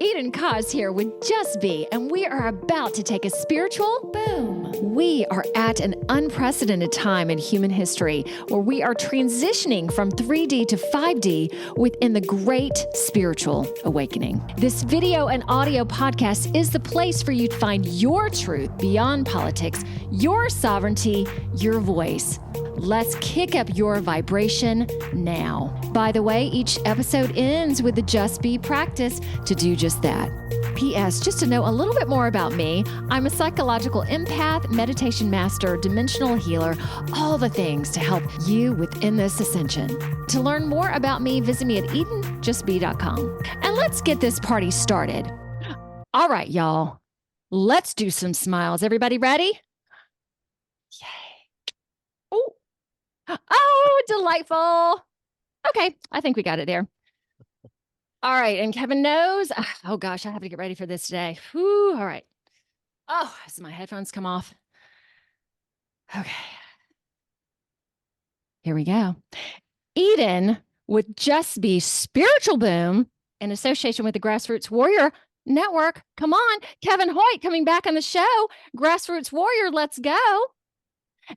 Eden Cause here with Just Be, and we are about to take a spiritual boom. We are at an unprecedented time in human history where we are transitioning from 3D to 5D within the great spiritual awakening. This video and audio podcast is the place for you to find your truth beyond politics, your sovereignty, your voice. Let's kick up your vibration now. By the way, each episode ends with the Just Be practice to do just that. P.S. Just to know a little bit more about me, I'm a psychological empath, meditation master, dimensional healer, all the things to help you within this ascension. To learn more about me, visit me at edenjustbe.com. And let's get this party started. All right, y'all. Let's do some smiles. Everybody ready? Yay. Oh, delightful. Okay, I think we got it there. All right, and Kevin knows. Oh gosh, I have to get ready for this today. Whew, all right. Oh, as my headphones come off. Okay. Here we go. Eden with Just Be Spiritual Boom in association with the Grassroots Warrior Network. Come on, Kevin Hoyt coming back on the show. Grassroots Warrior, let's go.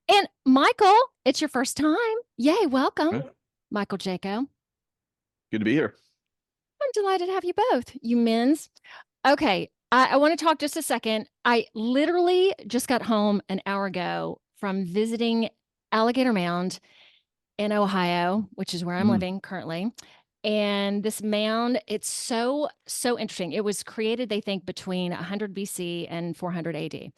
And Michael, it's your first time. Yay, welcome. Okay. Michael Jaco. Good to be here. I'm delighted to have you both, you men's. Okay, I want to talk just a second. I literally just got home an hour ago from visiting Alligator Mound in Ohio, which is where I'm living currently. And this mound, it's so interesting. It was created, they think, between 100 BC and 400 AD.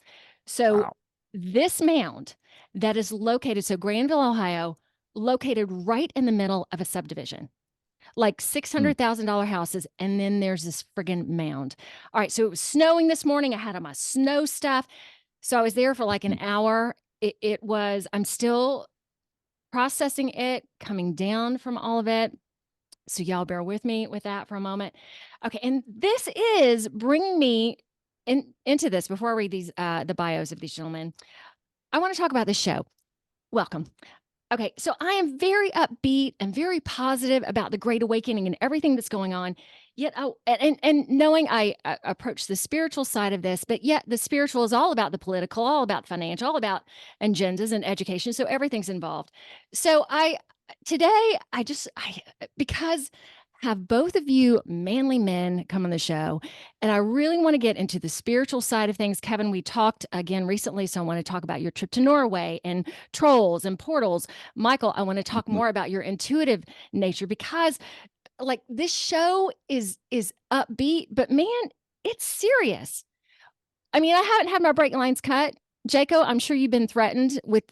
So Wow. this mound that is located, so Granville, Ohio, located right in the middle of a subdivision, like $600,000 houses. And then there's this friggin' mound. All right. So it was snowing this morning. I had on my snow stuff. So I was there for like an hour. I'm still processing it, coming down from all of it. So y'all bear with me with that for a moment. Okay. And this is bringing me into this before I read these, the bios of these gentlemen. I want to talk about this show. Welcome. Okay, so I am very upbeat and very positive about the Great Awakening and everything that's going on. Yet, and knowing I approach the spiritual side of this, but yet the spiritual is all about the political, all about financial, all about agendas and education. So everything's involved. So today, because have both of you manly men come on the show, and I really want to get into the spiritual side of things. Kevin, we talked again recently, so I want to talk about your trip to Norway and trolls and portals. Michael, I want to talk more about your intuitive nature, because like this show is upbeat, but man, it's serious. I mean, I haven't had my break lines cut. Jaco, I'm sure you've been threatened with,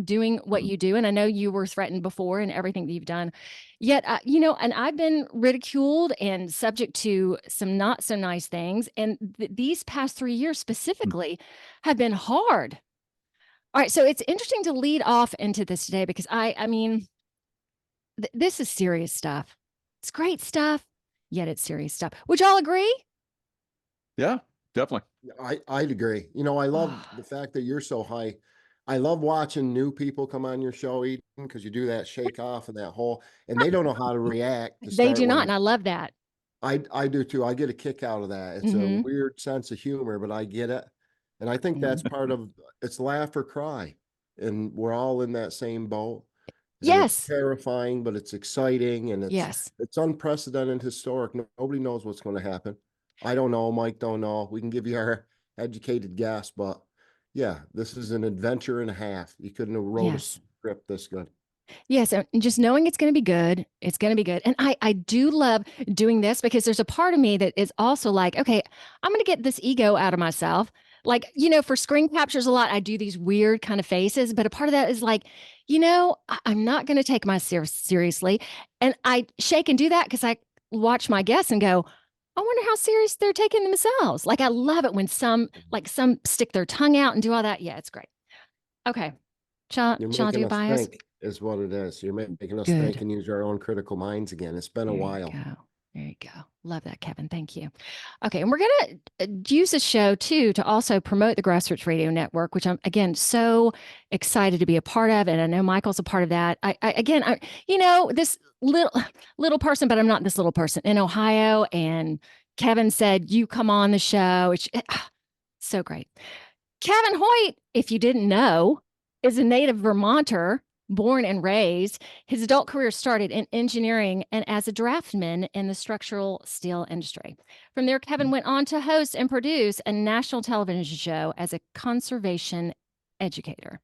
doing what you do. And I know you were threatened before and everything that you've done. Yet, and I've been ridiculed and subject to some not so nice things. And these past 3 years specifically have been hard. All right. So it's interesting to lead off into this today, because this is serious stuff. It's great stuff, yet it's serious stuff. Would y'all agree? Yeah, definitely. I'd agree. I love the fact that you're so high. I love watching new people come on your show, Eden, because you do that shake off and that whole, and they don't know how to react. They do not, and I love that. I do too. I get a kick out of that. It's a weird sense of humor, but I get it. And I think that's part of it's laugh or cry. And we're all in that same boat. Yes. It's terrifying, but it's exciting, and it's unprecedented, historic. Nobody knows what's going to happen. I don't know. Mike don't know. We can give you our educated guess, but yeah, this is an adventure and a half. You couldn't have wrote a script this good. Yes. And just knowing it's going to be good. It's going to be good. And I do love doing this, because there's a part of me that is also like, okay, I'm going to get this ego out of myself. Like, for screen captures a lot, I do these weird kind of faces, but a part of that is like, I'm not going to take myself seriously. And I shake and do that because I watch my guests and go, I wonder how serious they're taking themselves. Like, I love it when some stick their tongue out and do all that. Yeah, it's great. Okay. Sean, do your bias? Is what it is. You're making us think and use our own critical minds again. It's been a while. There you go. Love that, Kevin. Thank you. Okay. And we're going to use this show too to also promote the Grassroots Radio Network, which I'm, again, so excited to be a part of. And I know Michael's a part of that. This little person, but I'm not this little person in Ohio and Kevin said, "You come on the show." So great. Kevin Hoyt, if you didn't know, is a native Vermonter, born and raised. His adult career started in engineering and as a draftsman in the structural steel industry. From there, Kevin went on to host and produce a national television show as a conservation educator.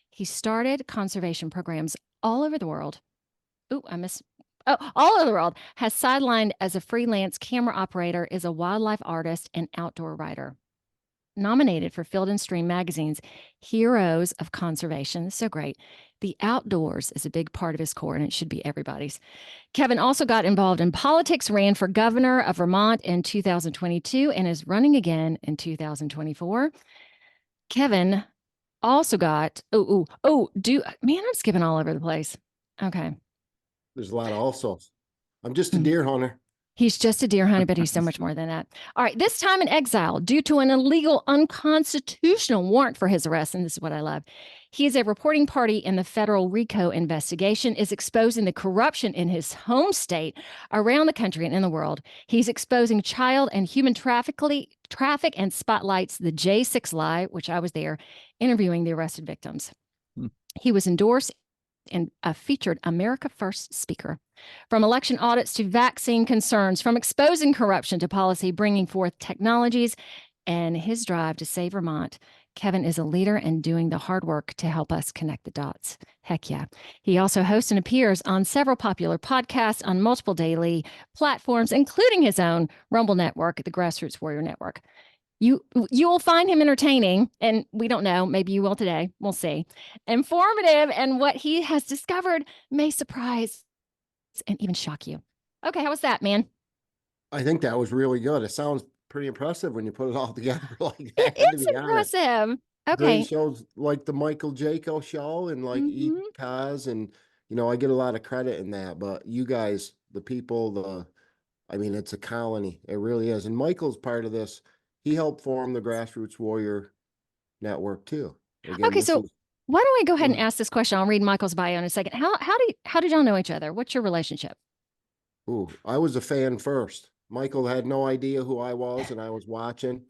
He started conservation programs all over the world. All over the world, has sidelined as a freelance camera operator, is a wildlife artist and outdoor writer. Nominated for Field and Stream magazine's Heroes of Conservation. So great. The outdoors is a big part of his core, and it should be everybody's. Kevin also got involved in politics, ran for governor of Vermont in 2022, and is running again in 2024. Kevin also got, I'm skipping all over the place. Okay. There's a lot of also. I'm just a deer hunter. He's just a deer hunter, but he's so much more than that. All right. This time in exile, due to an illegal, unconstitutional warrant for his arrest, and this is what I love. He is a reporting party in the federal RICO investigation, is exposing the corruption in his home state, around the country, and in the world. He's exposing child and human traffic and spotlights the J6 lie, which I was there, interviewing the arrested victims. He was endorsed and a featured America First speaker. From election audits to vaccine concerns, from exposing corruption to policy, bringing forth technologies, and his drive to save Vermont, Kevin is a leader and doing the hard work to help us connect the dots. Heck yeah. He also hosts and appears on several popular podcasts on multiple daily platforms, including his own Rumble network, the Grassroots Warrior Network. You will find him entertaining, and we don't know, maybe you will today. We'll see. Informative, and what he has discovered may surprise and even shock you. Okay, how was that, man? I think that was really good. It sounds pretty impressive when you put it all together like that. It is impressive. Okay. Great shows like the Michael Jaco show and like Kaz, and I get a lot of credit in that, but you guys, the people, it's a colony. It really is. And Michael's part of this. He helped form the Grassroots Warrior Network too. Again, okay, so why don't we go ahead and ask this question? I'll read Michael's bio in a second. How did y'all know each other? What's your relationship? I was a fan first. Michael had no idea who I was, and I was watching,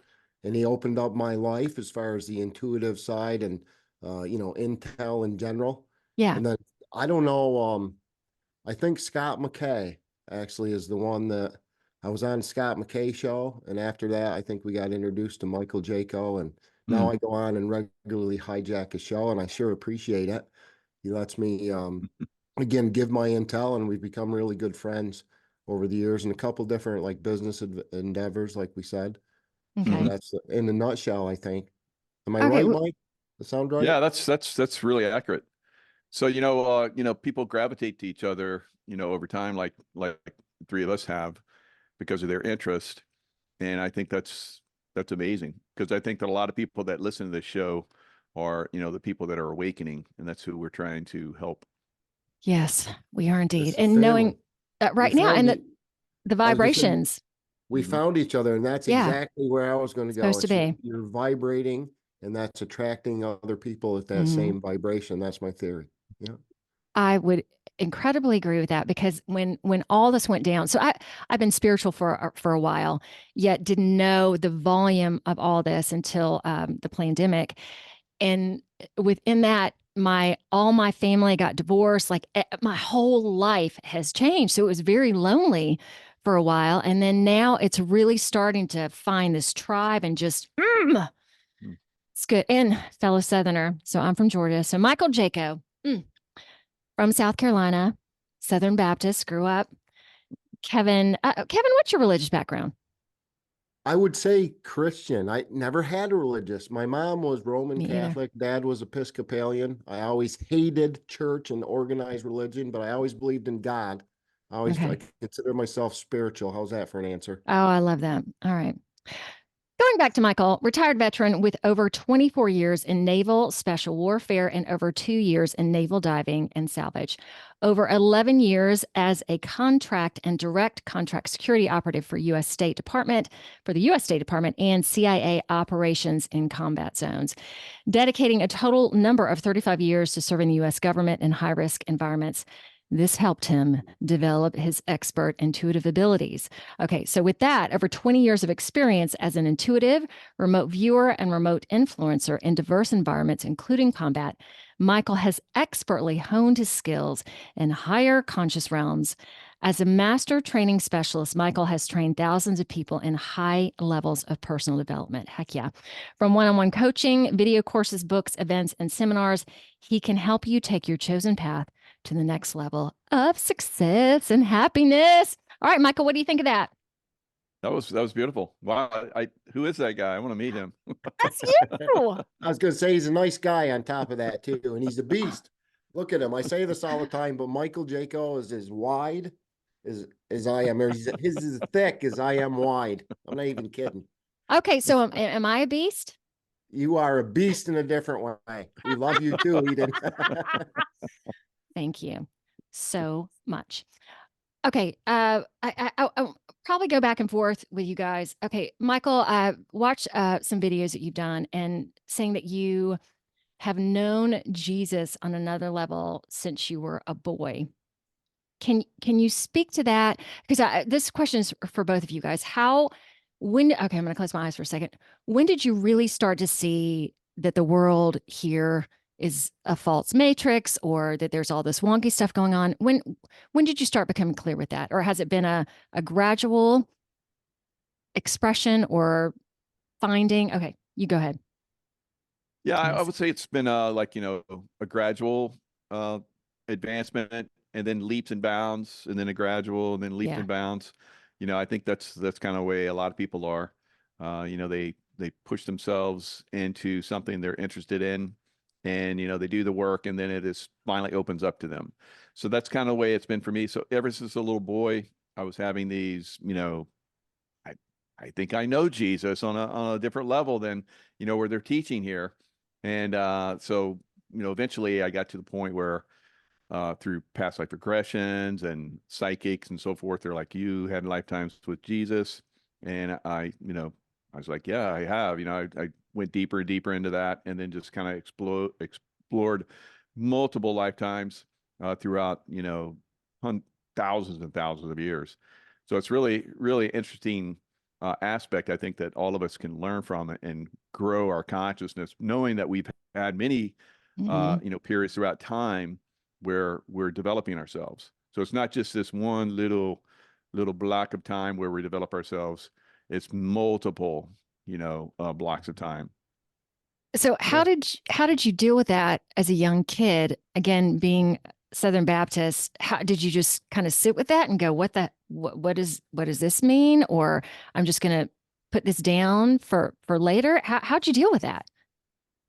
and he opened up my life as far as the intuitive side and intel in general. Yeah. And then I don't know. I think Scott McKay actually is the one that. I was on Scott McKay show, and after that, I think we got introduced to Michael Jaco, and now I go on and regularly hijack his show, and I sure appreciate it. He lets me, again, give my intel, and we've become really good friends over the years in a couple different like business endeavors, like we said. Okay. That's in a nutshell, I think. Am I right, Mike? That sound right? Yeah, that's really accurate. So people gravitate to each other, over time, like the three of us have, because of their interest. And I think that's amazing, because I think that a lot of people that listen to this show are, the people that are awakening, and that's who we're trying to help. Yes, we are indeed. And knowing right now, and the vibrations. We found each other, and that's exactly where I was going to go. Supposed to be. You're vibrating, and that's attracting other people at that same vibration. That's my theory. Yeah. I would incredibly agree with that, because when all this went down, so I've been spiritual for a while, yet didn't know the volume of all this until the pandemic. And within that, all my family got divorced. Like my whole life has changed. So it was very lonely for a while. And then now it's really starting to find this tribe and just, it's good. And fellow Southerner. So I'm from Georgia. So Michael Jaco, from South Carolina, Southern Baptist, grew up. Kevin, what's your religious background? I would say Christian. I never had a religious. My mom was Roman Catholic. Dad was Episcopalian. I always hated church and organized religion, but I always believed in God. I consider myself spiritual. How's that for an answer? Oh, I love that. All right. Going back to Michael, retired veteran with over 24 years in naval special warfare and over 2 years in naval diving and salvage. Over 11 years as a contract and direct contract security operative for the U.S. State Department and CIA operations in combat zones. Dedicating a total number of 35 years to serving the U.S. government in high-risk environments. This helped him develop his expert intuitive abilities. Okay, so with that, over 20 years of experience as an intuitive, remote viewer, and remote influencer in diverse environments, including combat, Michael has expertly honed his skills in higher conscious realms. As a master training specialist, Michael has trained thousands of people in high levels of personal development. Heck yeah. From one-on-one coaching, video courses, books, events, and seminars, he can help you take your chosen path to the next level of success and happiness. All right, Michael, what do you think of that? That was beautiful. Wow. Who is that guy? I want to meet him. That's you. I was going to say he's a nice guy on top of that too, and he's a beast. Look at him. I say this all the time, but Michael Jaco is as wide as I am, or his is thick as I am wide. I'm not even kidding. Okay, so am I a beast? You are a beast in a different way. We love you too, Eden. Thank you so much. Okay, I'll probably go back and forth with you guys. Okay, Michael, I watched some videos that you've done and saying that you have known Jesus on another level since you were a boy. Can you speak to that? Because this question is for both of you guys. Okay, I'm going to close my eyes for a second. When did you really start to see that the world here is a false matrix, or that there's all this wonky stuff going on? When did you start becoming clear with that? Or has it been a gradual expression or finding? Okay, you go ahead. Yeah, I would say it's been like, a gradual advancement, and then leaps and bounds, and then a gradual, and then leaps and bounds. I think that's kind of the way a lot of people are. They push themselves into something they're interested in, and they do the work, and then it is finally opens up to them. So that's kind of the way it's been for me. So ever since a little boy, I was having these, I think I know Jesus on a different level than, where they're teaching here. And so, eventually I got to the point where through past life regressions and psychics and so forth, they're like, you had lifetimes with Jesus. And I was like, yeah, I have. I went deeper and deeper into that, and then just kind of explored multiple lifetimes throughout, thousands and thousands of years. So it's really, really interesting aspect, I think, that all of us can learn from it and grow our consciousness, knowing that we've had many, periods throughout time where we're developing ourselves. So it's not just this one little block of time where we develop ourselves. It's multiple, blocks of time. So how did you deal with that as a young kid? Again, being Southern Baptist, how did you just kind of sit with that and go, what does this mean? Or I'm just going to put this down for later. How'd you deal with that?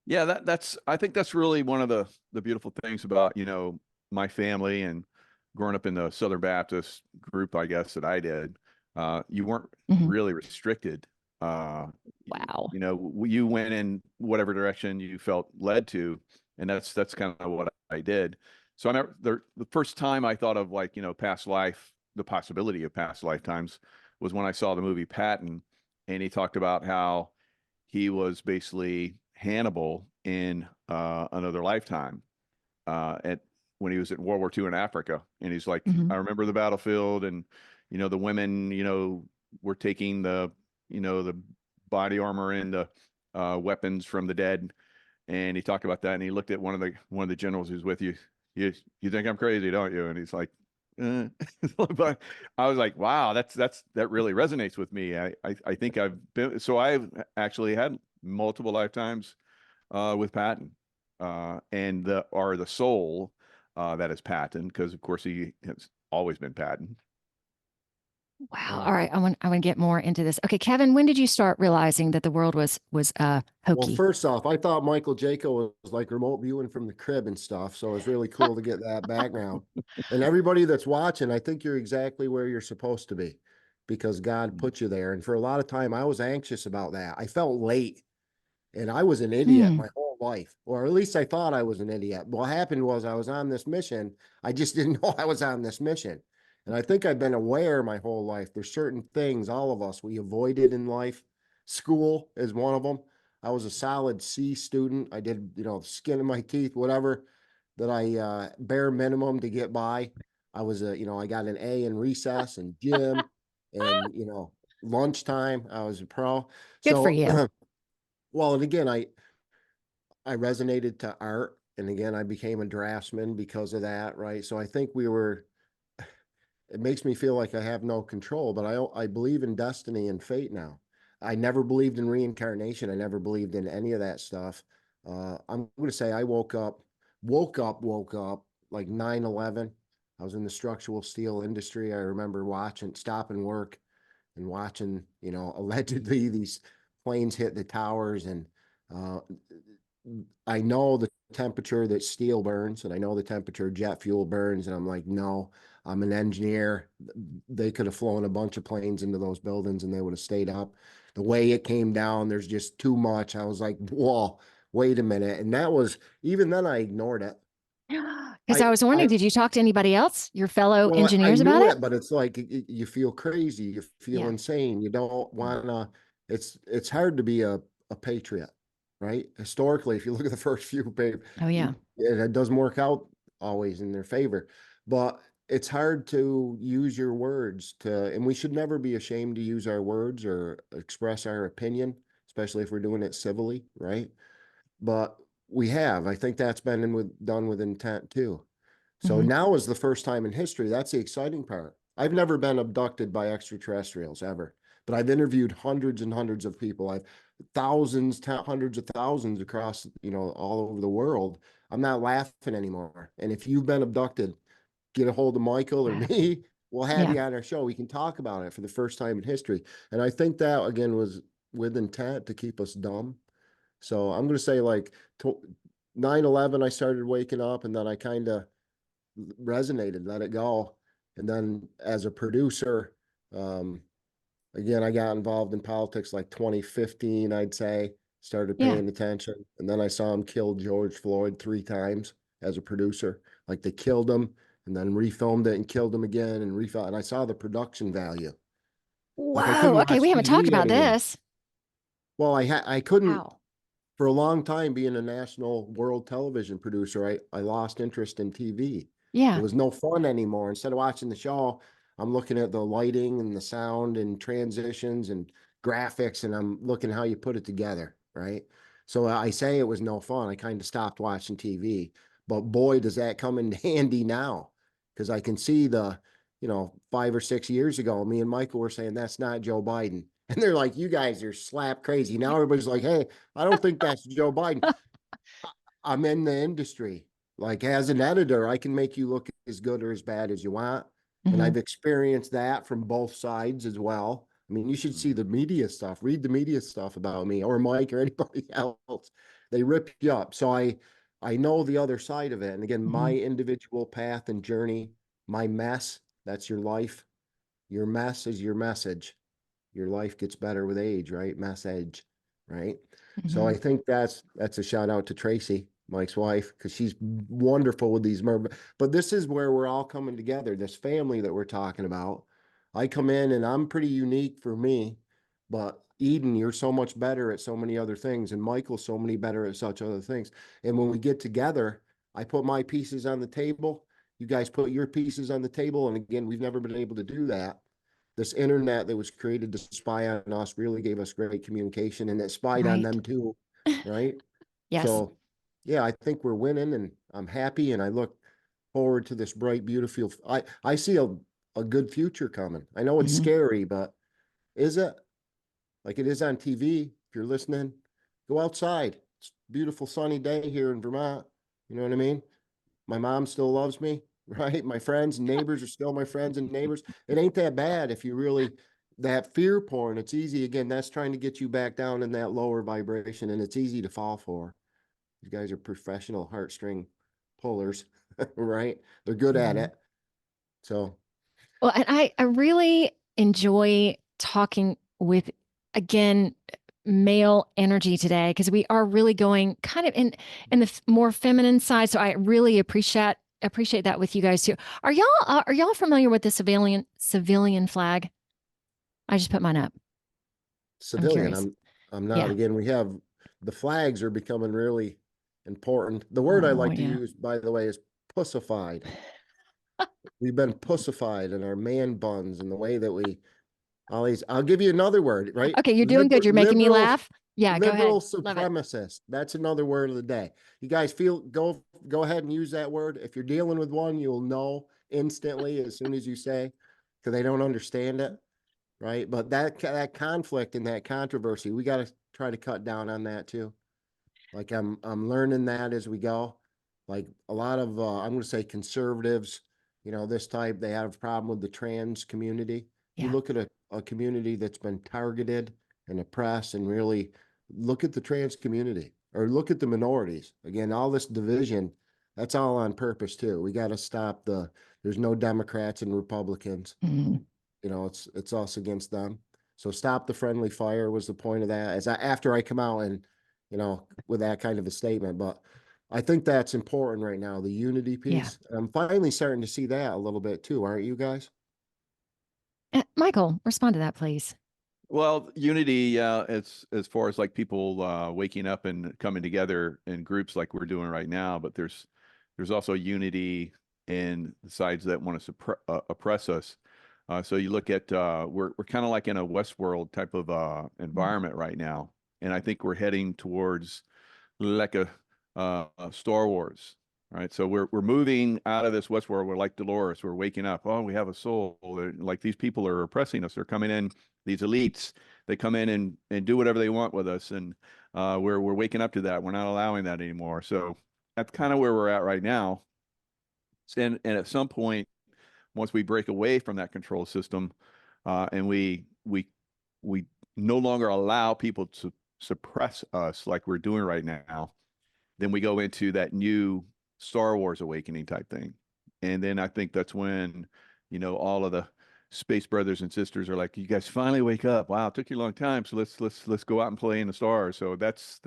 Yeah, I think that's really one of the beautiful things about, my family and growing up in the Southern Baptist group, I guess, that I did. You weren't really restricted. Wow. You went in whatever direction you felt led to, and that's kind of what I did. So I remember the first time I thought of, like, past life, the possibility of past lifetimes, was when I saw the movie Patton, and he talked about how he was basically Hannibal in another lifetime when he was at World War II in Africa. And he's like, I remember the battlefield, and the women were taking the body armor and the weapons from the dead. And he talked about that, and he looked at one of the generals who's with you. You think I'm crazy, don't you? And he's like, but I was like, wow, that really resonates with me. I think I've actually had multiple lifetimes with Patton, and the soul that is Patton, because of course he has always been Patton. Wow. All right. I want to get more into this. Okay, Kevin, when did you start realizing that the world was hokey? Well, first off, I thought Michael Jaco was like remote viewing from the crib and stuff. So it's really cool to get that background. And everybody that's watching, I think you're exactly where you're supposed to be, because God put you there. And for a lot of time, I was anxious about that. I felt late, and I was an idiot my whole life, or at least I thought I was an idiot. What happened was I was on this mission. I just didn't know I was on this mission. And I think I've been aware my whole life. There's certain things, all of us, we avoided in life. School is one of them. I was a solid C student. I did, skin of my teeth, whatever that I bare minimum to get by. I was I got an A in recess and gym and, lunchtime. I was a pro. Good for So, you. well, and again, I resonated to art. And again, I became a draftsman because of that. Right. So I think it makes me feel like I have no control, but I believe in destiny and fate now. I never believed in reincarnation. I never believed in any of that stuff. I'm going to say I woke up like 9/11. I was in the structural steel industry. I remember stopping work and watching, allegedly these planes hit the towers. And uh, I know the temperature that steel burns, and I know the temperature jet fuel burns. And I'm like, no, I'm an engineer. They could have flown a bunch of planes into those buildings and they would have stayed up. The way it came down, there's just too much. I was like, whoa, wait a minute. And that was, even then I ignored it. Because I was wondering, did you talk to anybody else, your fellow Well, I engineers, about knew it? it, but it's like you feel crazy, you feel Yeah. insane. You don't want to. It's hard to be a patriot, right? Historically, if you look at the first few papers, Oh, yeah. it doesn't work out always in their favor. But it's hard to use your words and we should never be ashamed to use our words or express our opinion, especially if we're doing it civilly, right? But we have. I think that's been done with intent too. So now is the first time in history. That's the exciting part. I've never been abducted by extraterrestrials ever, but I've interviewed hundreds and hundreds of people. I've hundreds of thousands across, all over the world. I'm not laughing anymore. And if you've been abducted, get a hold of Michael or me. We'll have you on our show. We can talk about it for the first time in history. And I think that again was with intent to keep us dumb. So I'm going to say like 9/11, I started waking up, and then I kind of resonated, let it go. And then as a producer, um, again, I got involved in politics like 2015, I'd say, started paying attention. And then I saw him kill George Floyd 3 times as a producer. Like they killed him and then refilmed it and killed him again and refilmed. And I saw the production value. Like I couldn't Whoa. Okay. watch We haven't talked TV about anymore. this. Well, I couldn't. Wow. For a long time being a national world television producer, I lost interest in TV. It Yeah. was no fun anymore. Instead of watching the show, I'm looking at the lighting and the sound and transitions and graphics, and I'm looking how you put it together, right? So I say it was no fun. I kind of stopped watching TV. But boy, does that come in handy now, because I can see 5 or 6 years ago, me and Michael were saying that's not Joe Biden. And they're like, you guys are slap crazy. Now everybody's like, hey, I don't think that's Joe Biden. I'm in the industry. Like as an editor, I can make you look as good or as bad as you want. And I've experienced that from both sides as well. I mean, you should see the media stuff, read the media stuff about me or Mike or anybody else. They rip you up. So I know the other side of it. And again, my individual path and journey, my mess, that's your life. Your mess is your message. Your life gets better with age, right? Message, right? So I think that's a shout out to Tracy, Mike's wife, because she's wonderful with these but this is where we're all coming together, this family that we're talking about. I come in and I'm pretty unique for me, but Eden, you're so much better at so many other things, and Michael's so many better at such other things. And when we get together, I put my pieces on the table, you guys put your pieces on the table, and again, we've never been able to do that. This internet that was created to spy on us really gave us great communication, and it spied on them too, right? Yes. So yeah, I think we're winning, and I'm happy, and I look forward to this bright, beautiful. I see a good future coming. I know it's scary, but is it? Like it is on TV. If you're listening, go outside. It's a beautiful sunny day here in Vermont. You know what I mean? My mom still loves me, right? My friends and neighbors are still my friends and neighbors. It ain't that bad if you really, that fear porn, it's easy. Again, that's trying to get you back down in that lower vibration, and it's easy to fall for. You guys are professional heartstring pullers, right? They're good at it. So, well, and I really enjoy talking with, again, male energy today, because we are really going kind of in the more feminine side. So I really appreciate that with you guys too. Are y'all familiar with the civilian flag? I just put mine up. civilian, I'm not. Yeah. Again, we have the flags are becoming really important. The word I like to use, by the way, is pussified. We've been pussified in our man buns and the way that we always, I'll give you another word, right? Okay, you're doing good. You're making me laugh. Yeah, go ahead. Liberal Love it. supremacist. That's another word of the day. You guys go ahead and use that word. If you're dealing with one, you'll know instantly as soon as you say, because they don't understand it, right? But that conflict and that controversy, we got to try to cut down on that too. Like I'm learning that as we go. Like a lot of I'm going to say conservatives, this type, they have a problem with the trans community. Yeah. You look at a community that's been targeted and oppressed, and really look at the trans community or look at the minorities. Again, all this division, that's all on purpose too. We got to stop there's no Democrats and Republicans. Mm-hmm. It's us against them. So stop the friendly fire was the point of that. After I come out and with that kind of a statement, but I think that's important right now, the unity piece. Yeah. I'm finally starting to see that a little bit too, aren't you guys? Michael, respond to that, please. Well, unity, as far as like people waking up and coming together in groups like we're doing right now, but there's also unity in the sides that want to oppress us. So you look at we're kind of like in a Westworld type of environment right now, and I think we're heading towards like a Star Wars, right? So we're moving out of this Westworld. We're like Dolores. We're waking up. Oh, we have a soul. Like these people are oppressing us. They're coming in. These elites, they come in and do whatever they want with us, and we're waking up to that. We're not allowing that anymore. So that's kind of where we're at right now. And at some point, once we break away from that control system, and we no longer allow people to suppress us like we're doing right now, then we go into that new Star Wars awakening type thing. And then I think that's when, all of the space brothers and sisters are like, you guys finally wake up. Wow, it took you a long time. So let's go out and play in the stars. So that's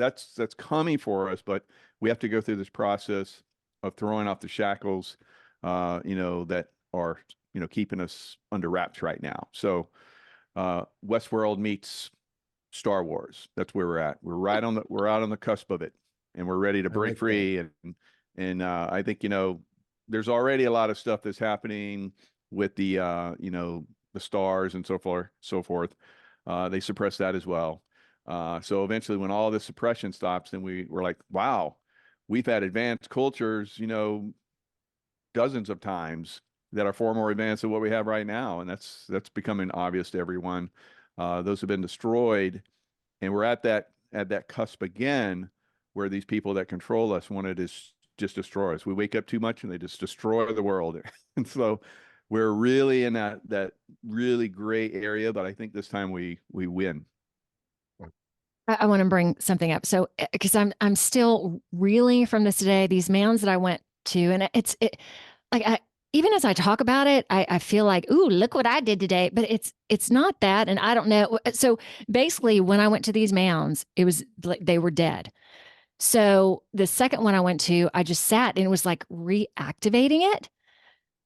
coming for us, but we have to go through this process of throwing off the shackles, that are, keeping us under wraps right now. So Westworld meets Star Wars. That's where we're at. We're out on the cusp of it, and we're ready to break free. And I think, there's already a lot of stuff that's happening with the, the stars and so forth. They suppress that as well. So eventually when all this suppression stops, then we're like, wow, we've had advanced cultures, dozens of times that are far more advanced than what we have right now. And that's becoming obvious to everyone. Those have been destroyed, and we're at that cusp again, where these people that control us want to just destroy us. We wake up too much and they just destroy the world. And so we're really in that really gray area, but I think this time we win. I want to bring something up. So, because I'm still reeling from this today, these mounds that I went to, and even as I talk about it, I feel like, ooh, look what I did today. But it's not that, and I don't know. So basically, when I went to these mounds, it was like they were dead. So the second one I went to, I just sat and it was like reactivating it.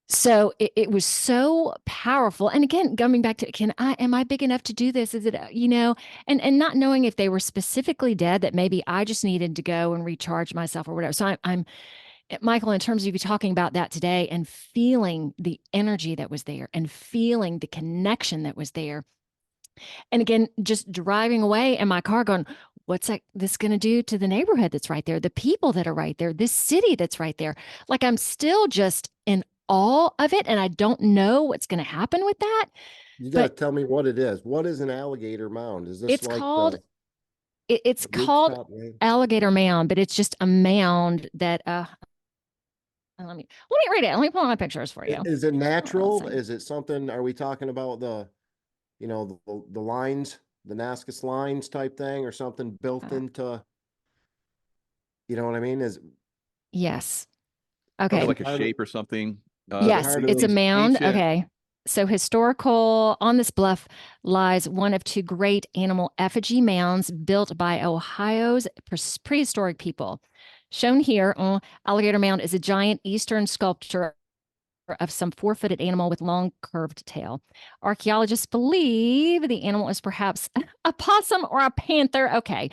So it was so powerful. And again, coming back to, am I big enough to do this? Is it, and not knowing if they were specifically dead, that maybe I just needed to go and recharge myself or whatever. So I'm Michael, in terms of you talking about that today and feeling the energy that was there and feeling the connection that was there. And again, just driving away in my car going, what's this going to do to the neighborhood that's right there, the people that are right there, this city that's right there? Like, I'm still just in awe of it, and I don't know what's going to happen with that. You got to tell me what it is. What is an alligator mound? Is this it's called Alligator Mound, but it's just a mound that let me read it. Let me pull out my pictures for you. Is it natural? Is it something? Are we talking about the lines, the Nazca lines type thing, or something built into? You know what I mean? Yes. Okay. Like a shape or something. Yes, it's a mound. Ancient. Okay. So historical, on this bluff lies one of two great animal effigy mounds built by Ohio's prehistoric people. Shown here, Alligator Mound is a giant Eastern sculpture of some 4-footed animal with long curved tail. Archaeologists believe the animal is perhaps a possum or a panther. Okay.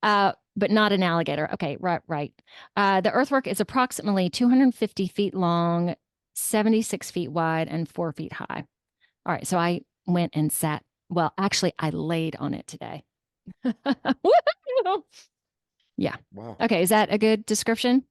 But not an alligator. Okay, right. The earthwork is approximately 250 feet long, 76 feet wide and 4 feet high. All right. So I went and sat. Well, actually, I laid on it today. Yeah. Wow. Okay. Is that a good description?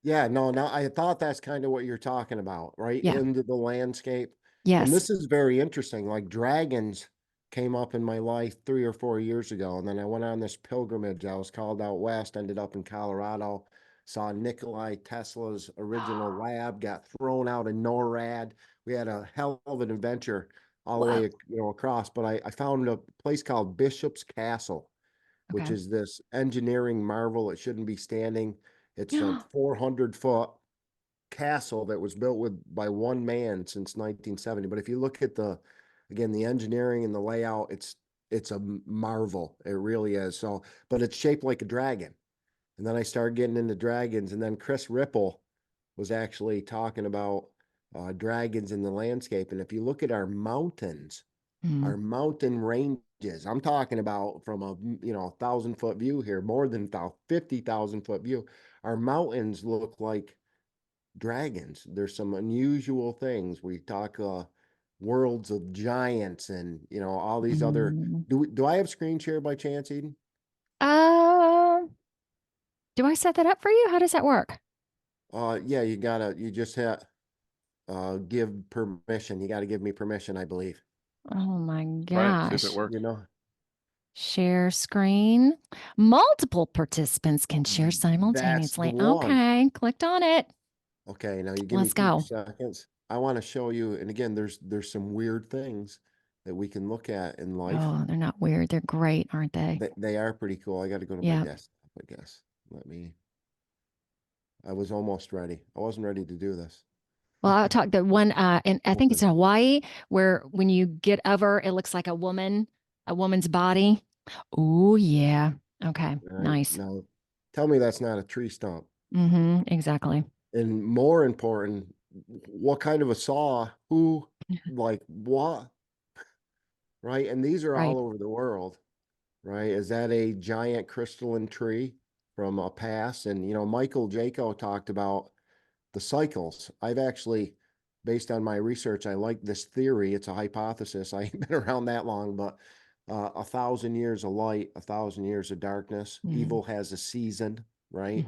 Yeah, no, now I thought that's kind of what you're talking about, right? Yeah. Into the landscape. And Yes. this is very interesting. Like dragons came up in my life 3 or 4 years ago. And then I went on this pilgrimage. I was called out west, ended up in Colorado, saw Nikolai Tesla's original lab, got thrown out in NORAD. We had a hell of an adventure all the Wow. way, across. But I found a place called Bishop's Castle, which Okay. is this engineering marvel. It shouldn't be standing. It's a 400-foot castle that was built by one man since 1970. But if you look at again, the engineering and the layout, it's a marvel. It really is. So, but it's shaped like a dragon. And then I started getting into dragons, and then Chris Ripple was actually talking about dragons in the landscape. And if you look at our mountain ranges, I'm talking about from a 1,000-foot view here, more than 50,000-foot view. Our mountains look like dragons. There's some unusual things. We talk worlds of giants and all these other. Do I have screen share by chance, Eden? Do I set that up for you? How does that work? Yeah, you just have give permission. You gotta give me permission, I believe. Oh my Try it, see if it gosh. works. Share screen. Multiple participants can share That's the simultaneously. one. Okay, clicked on it. Okay, now you give me Let's 2 go. seconds. I want to show you, and again, there's some weird things that we can look at in life. Oh, they're not weird. They're great, aren't they? They are pretty cool. I got to go to my Yeah. desktop, I guess. I was almost ready. I wasn't ready to do this. Well, I'll talk the one, and I think it's in Hawaii, where when you get over, it looks like a woman's body. Oh, yeah. Okay. All right, Nice. now tell me that's not a tree stump. Exactly. And more important, what kind of a saw? Who? Like what? Right? And these are Right. all over the world, right? Is that a giant crystalline tree from a past? And Michael Jaco talked about the cycles. I've actually, based on my research, I like this theory. It's a hypothesis. I ain't been around that long, but 1,000 years of light, 1,000 years of darkness. Evil has a season, right?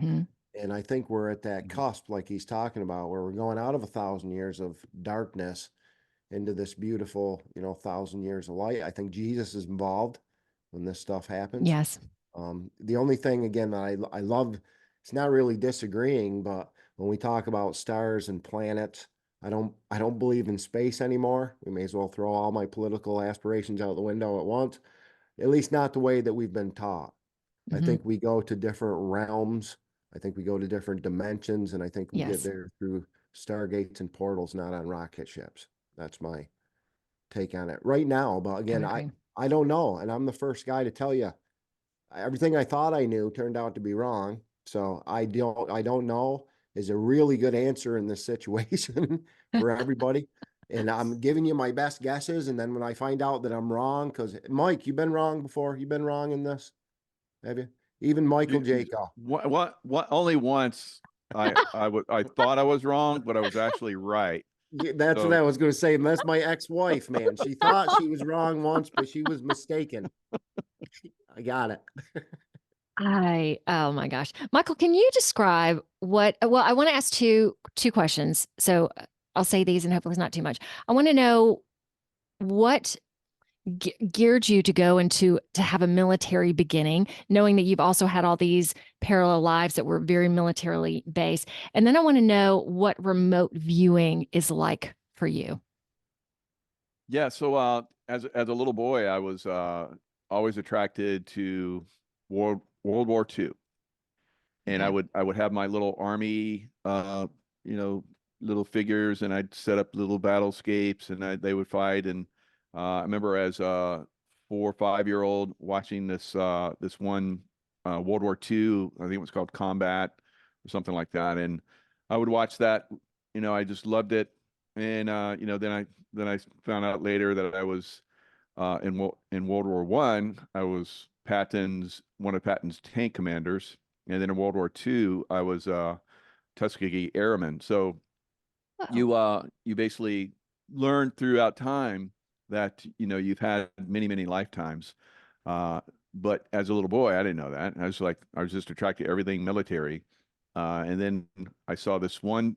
And I think we're at that cusp, like he's talking about, where we're going out of 1,000 years of darkness into this beautiful, 1,000 years of light. I think Jesus is involved when this stuff happens. Yes. The only thing, again, that I love, it's not really disagreeing, but when we talk about stars and planets, I don't believe in space anymore. We may as well throw all my political aspirations out the window at once, at least not the way that we've been taught. I think we go to different realms. I think we go to different dimensions, and I think we get there through stargates and portals, not on rocket ships. That's my take on it right now. But again, I don't know, and I'm the first guy to tell you everything I thought I knew turned out to be wrong. So I don't know is a really good answer in this situation for everybody. And I'm giving you my best guesses. And then when I find out that I'm wrong, because Mike, you've been wrong before. You've been wrong in this, have you? Even Michael Jaco. What? Only once. I thought I was wrong, but I was actually right. Yeah, that's what I was going to say. And that's my ex-wife, man. She thought she was wrong once, but she was mistaken. I got it. Oh my gosh. Michael, can you describe well, I want to ask two questions. So I'll say these and hopefully it's not too much. I want to know what geared you to go into to have a military beginning, knowing that you've also had all these parallel lives that were very militarily based. And then I want to know what remote viewing is like for you. Yeah. So as a little boy, I was always attracted to World War II. And I would have my little army little figures, and I'd set up little battlescapes, and they would fight. And I remember as a 4 or 5-year-old watching this one World War II, I think it was called Combat or something like that. And I would watch that, I just loved it. And then I found out later that I was in World War I was one of Patton's tank commanders. And then in World War II, I was Tuskegee Airman. So you basically learn throughout time that, you've had many lifetimes. But as a little boy, I didn't know that. I was just attracted to everything military. And then I saw this one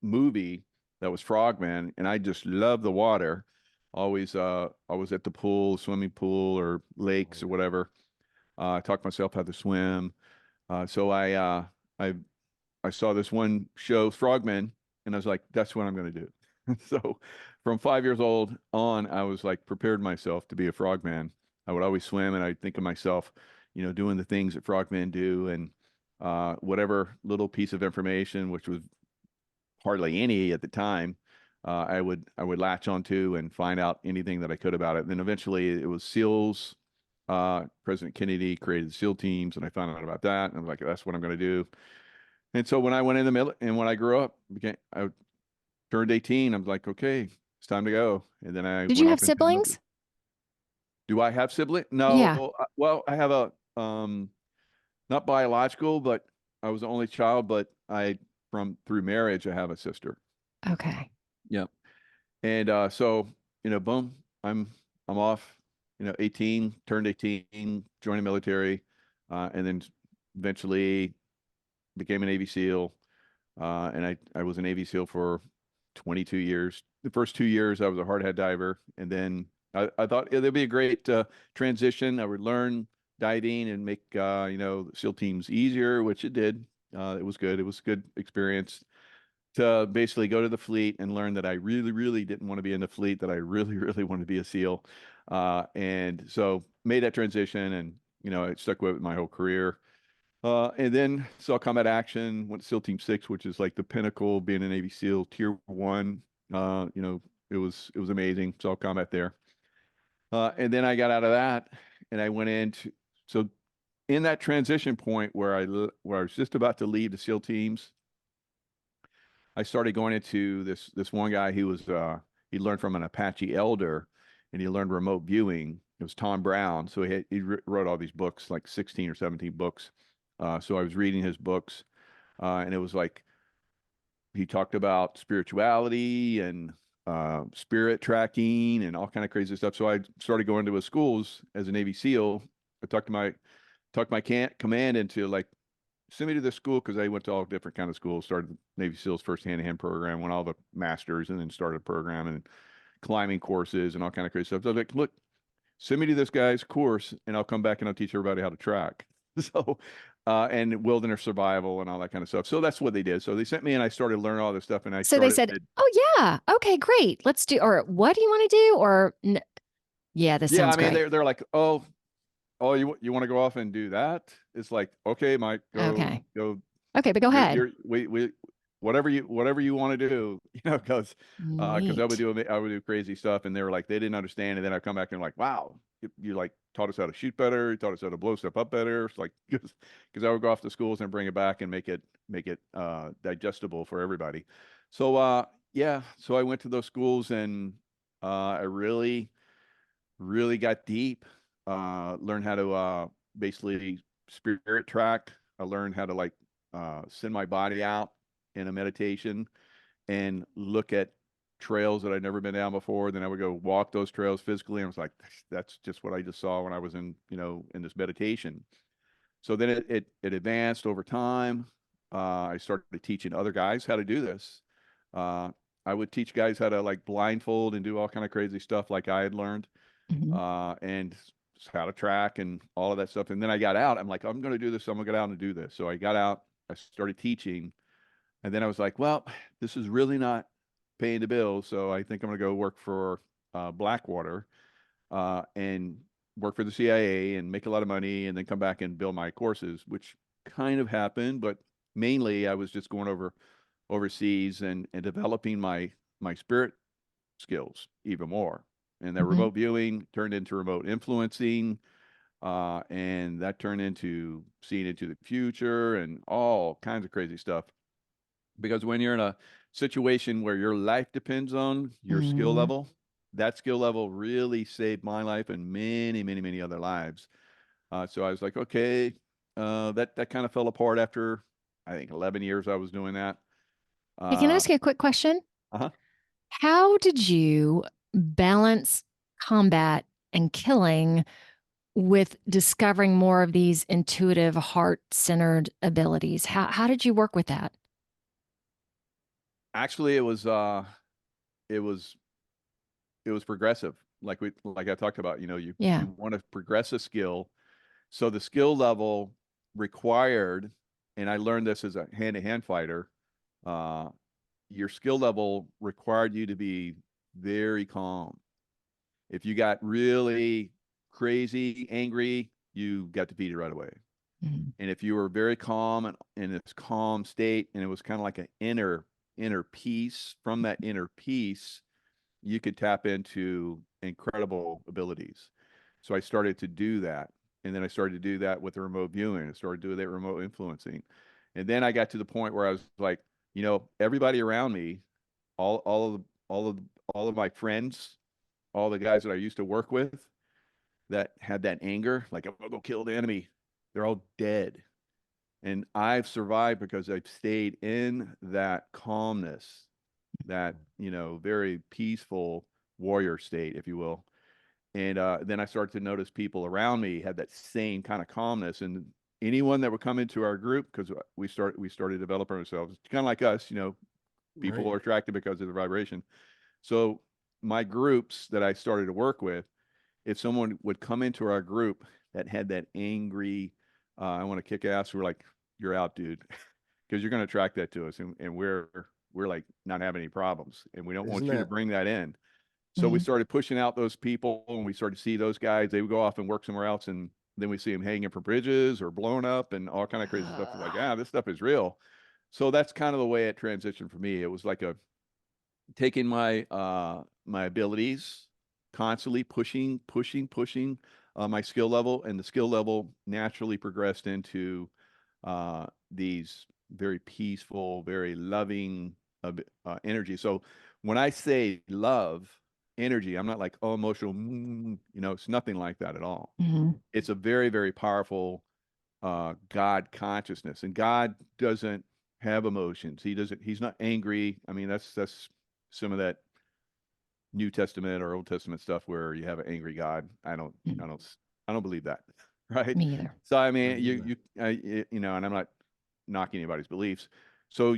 movie that was Frogman, and I just loved the water. Always, I was at the pool, swimming pool or lakes or whatever. I taught myself how to swim. So I saw this one show, Frogman, and I was like, that's what I'm going to do. So from 5 years old on, I was like prepared myself to be a frogman. I would always swim, and I'd think of myself, doing the things that frogmen do, and whatever little piece of information, which was hardly any at the time, I would latch onto and find out anything that I could about it. And then eventually it was SEALs. President Kennedy created SEAL teams, and I found out about that, and I was like, that's what I'm going to do. And so when I went in the middle, and when I grew up, I turned 18, I was like, okay, it's time to go. And then I Did went you have off into the military. siblings? Do I have siblings? Yeah. No. Well, I have a not biological, but I was the only child, but through marriage, I have a sister. Okay. Yeah. And so, boom, I'm off, 18, turned 18, joined the military, and then eventually became a Navy SEAL. And I was a Navy SEAL for 22 years. The first 2 years, I was a hard hat diver. And then I thought it'd be a great transition. I would learn diving and make, the SEAL teams easier, which it did. It was good. It was a good experience to basically go to the fleet and learn that I really didn't want to be in the fleet, that I really wanted to be a SEAL. And so made that transition, and, it stuck with it my whole career. And then saw combat action, went to SEAL Team 6, which is like the pinnacle, being a Navy SEAL Tier 1. It was amazing. Saw combat there. And then I got out of that, and I went into, so in that transition point where I was just about to leave the SEAL teams, I started going into this one guy. He learned from an Apache elder, and he learned remote viewing. It was Tom Brown. So he wrote all these books, like 16 or 17 books. So I was reading his books, and it was like he talked about spirituality and spirit tracking and all kind of crazy stuff. So I started going to his schools as a Navy SEAL. I talked my command into, like, send me to this school, because I went to all different kind of schools. Started Navy SEALs first hand-to-hand program, went all the masters, and then started a program and climbing courses and all kind of crazy stuff. So I was like, look, send me to this guy's course, and I'll come back and I'll teach everybody how to track. So, and wilderness survival and all that kind of stuff. So that's what they did. So they sent me, and I started learning all this stuff, and So they said, oh yeah, okay, great. Let's do, or what do you want to do? Or yeah, this sounds great. they're like, oh, you want to go off and do that? It's like, okay, Mike, Okay, go. Okay, but go ahead. We whatever you want to do, because I would do crazy stuff, and they were like, they didn't understand. And then I come back and like, wow, you like taught us how to shoot better, you taught us how to blow stuff up better. It's like, because I would go off to schools and bring it back and make it digestible for everybody. So so I went to those schools, and I really got deep. Learned how to basically spirit track. I learned how to, like, send my body out in a meditation and look at trails that I'd never been down before. Then I would go walk those trails physically, and I was like, that's just what I just saw when I was in this meditation. So then it advanced over time. I started teaching other guys how to do this. I would teach guys how to, like, blindfold and do all kind of crazy stuff like I had learned, and how to track and all of that stuff. And then I got out. I'm like, I'm going to do this. I'm going to get out and do this. So I got out. I started teaching. And then I was like, well, this is really not paying the bills. So I think I'm going to go work for Blackwater and work for the CIA and make a lot of money, and then come back and build my courses, which kind of happened. But mainly I was just going overseas and developing my spirit skills even more. And that remote viewing turned into remote influencing, and that turned into seeing into the future and all kinds of crazy stuff. Because when you're in a situation where your life depends on your skill level, that skill level really saved my life and many other lives. So I was like, okay, that kind of fell apart after, I think, 11 years I was doing that. Hey, can I ask you a quick question? Uh-huh. How did you balance combat and killing with discovering more of these intuitive, heart-centered abilities? How did you work with that? Actually, it was it was progressive. Like I talked about, Yeah. you want to progress a skill. So the skill level required, and I learned this as a hand-to-hand fighter, uh, your skill level required you to be very calm. If you got really crazy, angry, you got defeated right away. Mhm. And if you were very calm and in this calm state, and it was kind of like an inner peace, from that inner peace, you could tap into incredible abilities. So I started to do that. And then I started to do that with the remote viewing. I started to do that remote influencing. And then I got to the point where I was like, everybody around me, all of all of my friends, all the guys that I used to work with that had that anger, like I'm gonna go kill the enemy, they're all dead. And I've survived because I've stayed in that calmness, that, very peaceful warrior state, if you will. And then I started to notice people around me had that same kind of calmness. And anyone that would come into our group, because we started developing ourselves, kind of like us, people Right. are attracted because of the vibration. So my groups that I started to work with, if someone would come into our group that had that angry, I want to kick ass, we're like, you're out, dude, because you're going to attract that to us, and we're like not having any problems, and we don't Isn't want you to that, bring that in. So we Mhm. started pushing out those people, and we started to see those guys. They would go off and work somewhere else, and then we see them hanging from bridges or blown up and all kind of crazy stuff. We're like, this stuff is real. So that's kind of the way it transitioned for me. It was like a taking my abilities, constantly pushing my skill level, and the skill level naturally progressed into these very peaceful, very loving energy. So when I say love energy, I'm not like, oh, emotional, it's nothing like that at all. Mhm. It's a very, very powerful God consciousness, and God doesn't have emotions. He's not angry. I mean, that's some of that New Testament or Old Testament stuff where you have an angry God. Mhm. I don't believe that, right? Me either. So I I mean, don't either. and I'm not knocking anybody's beliefs. So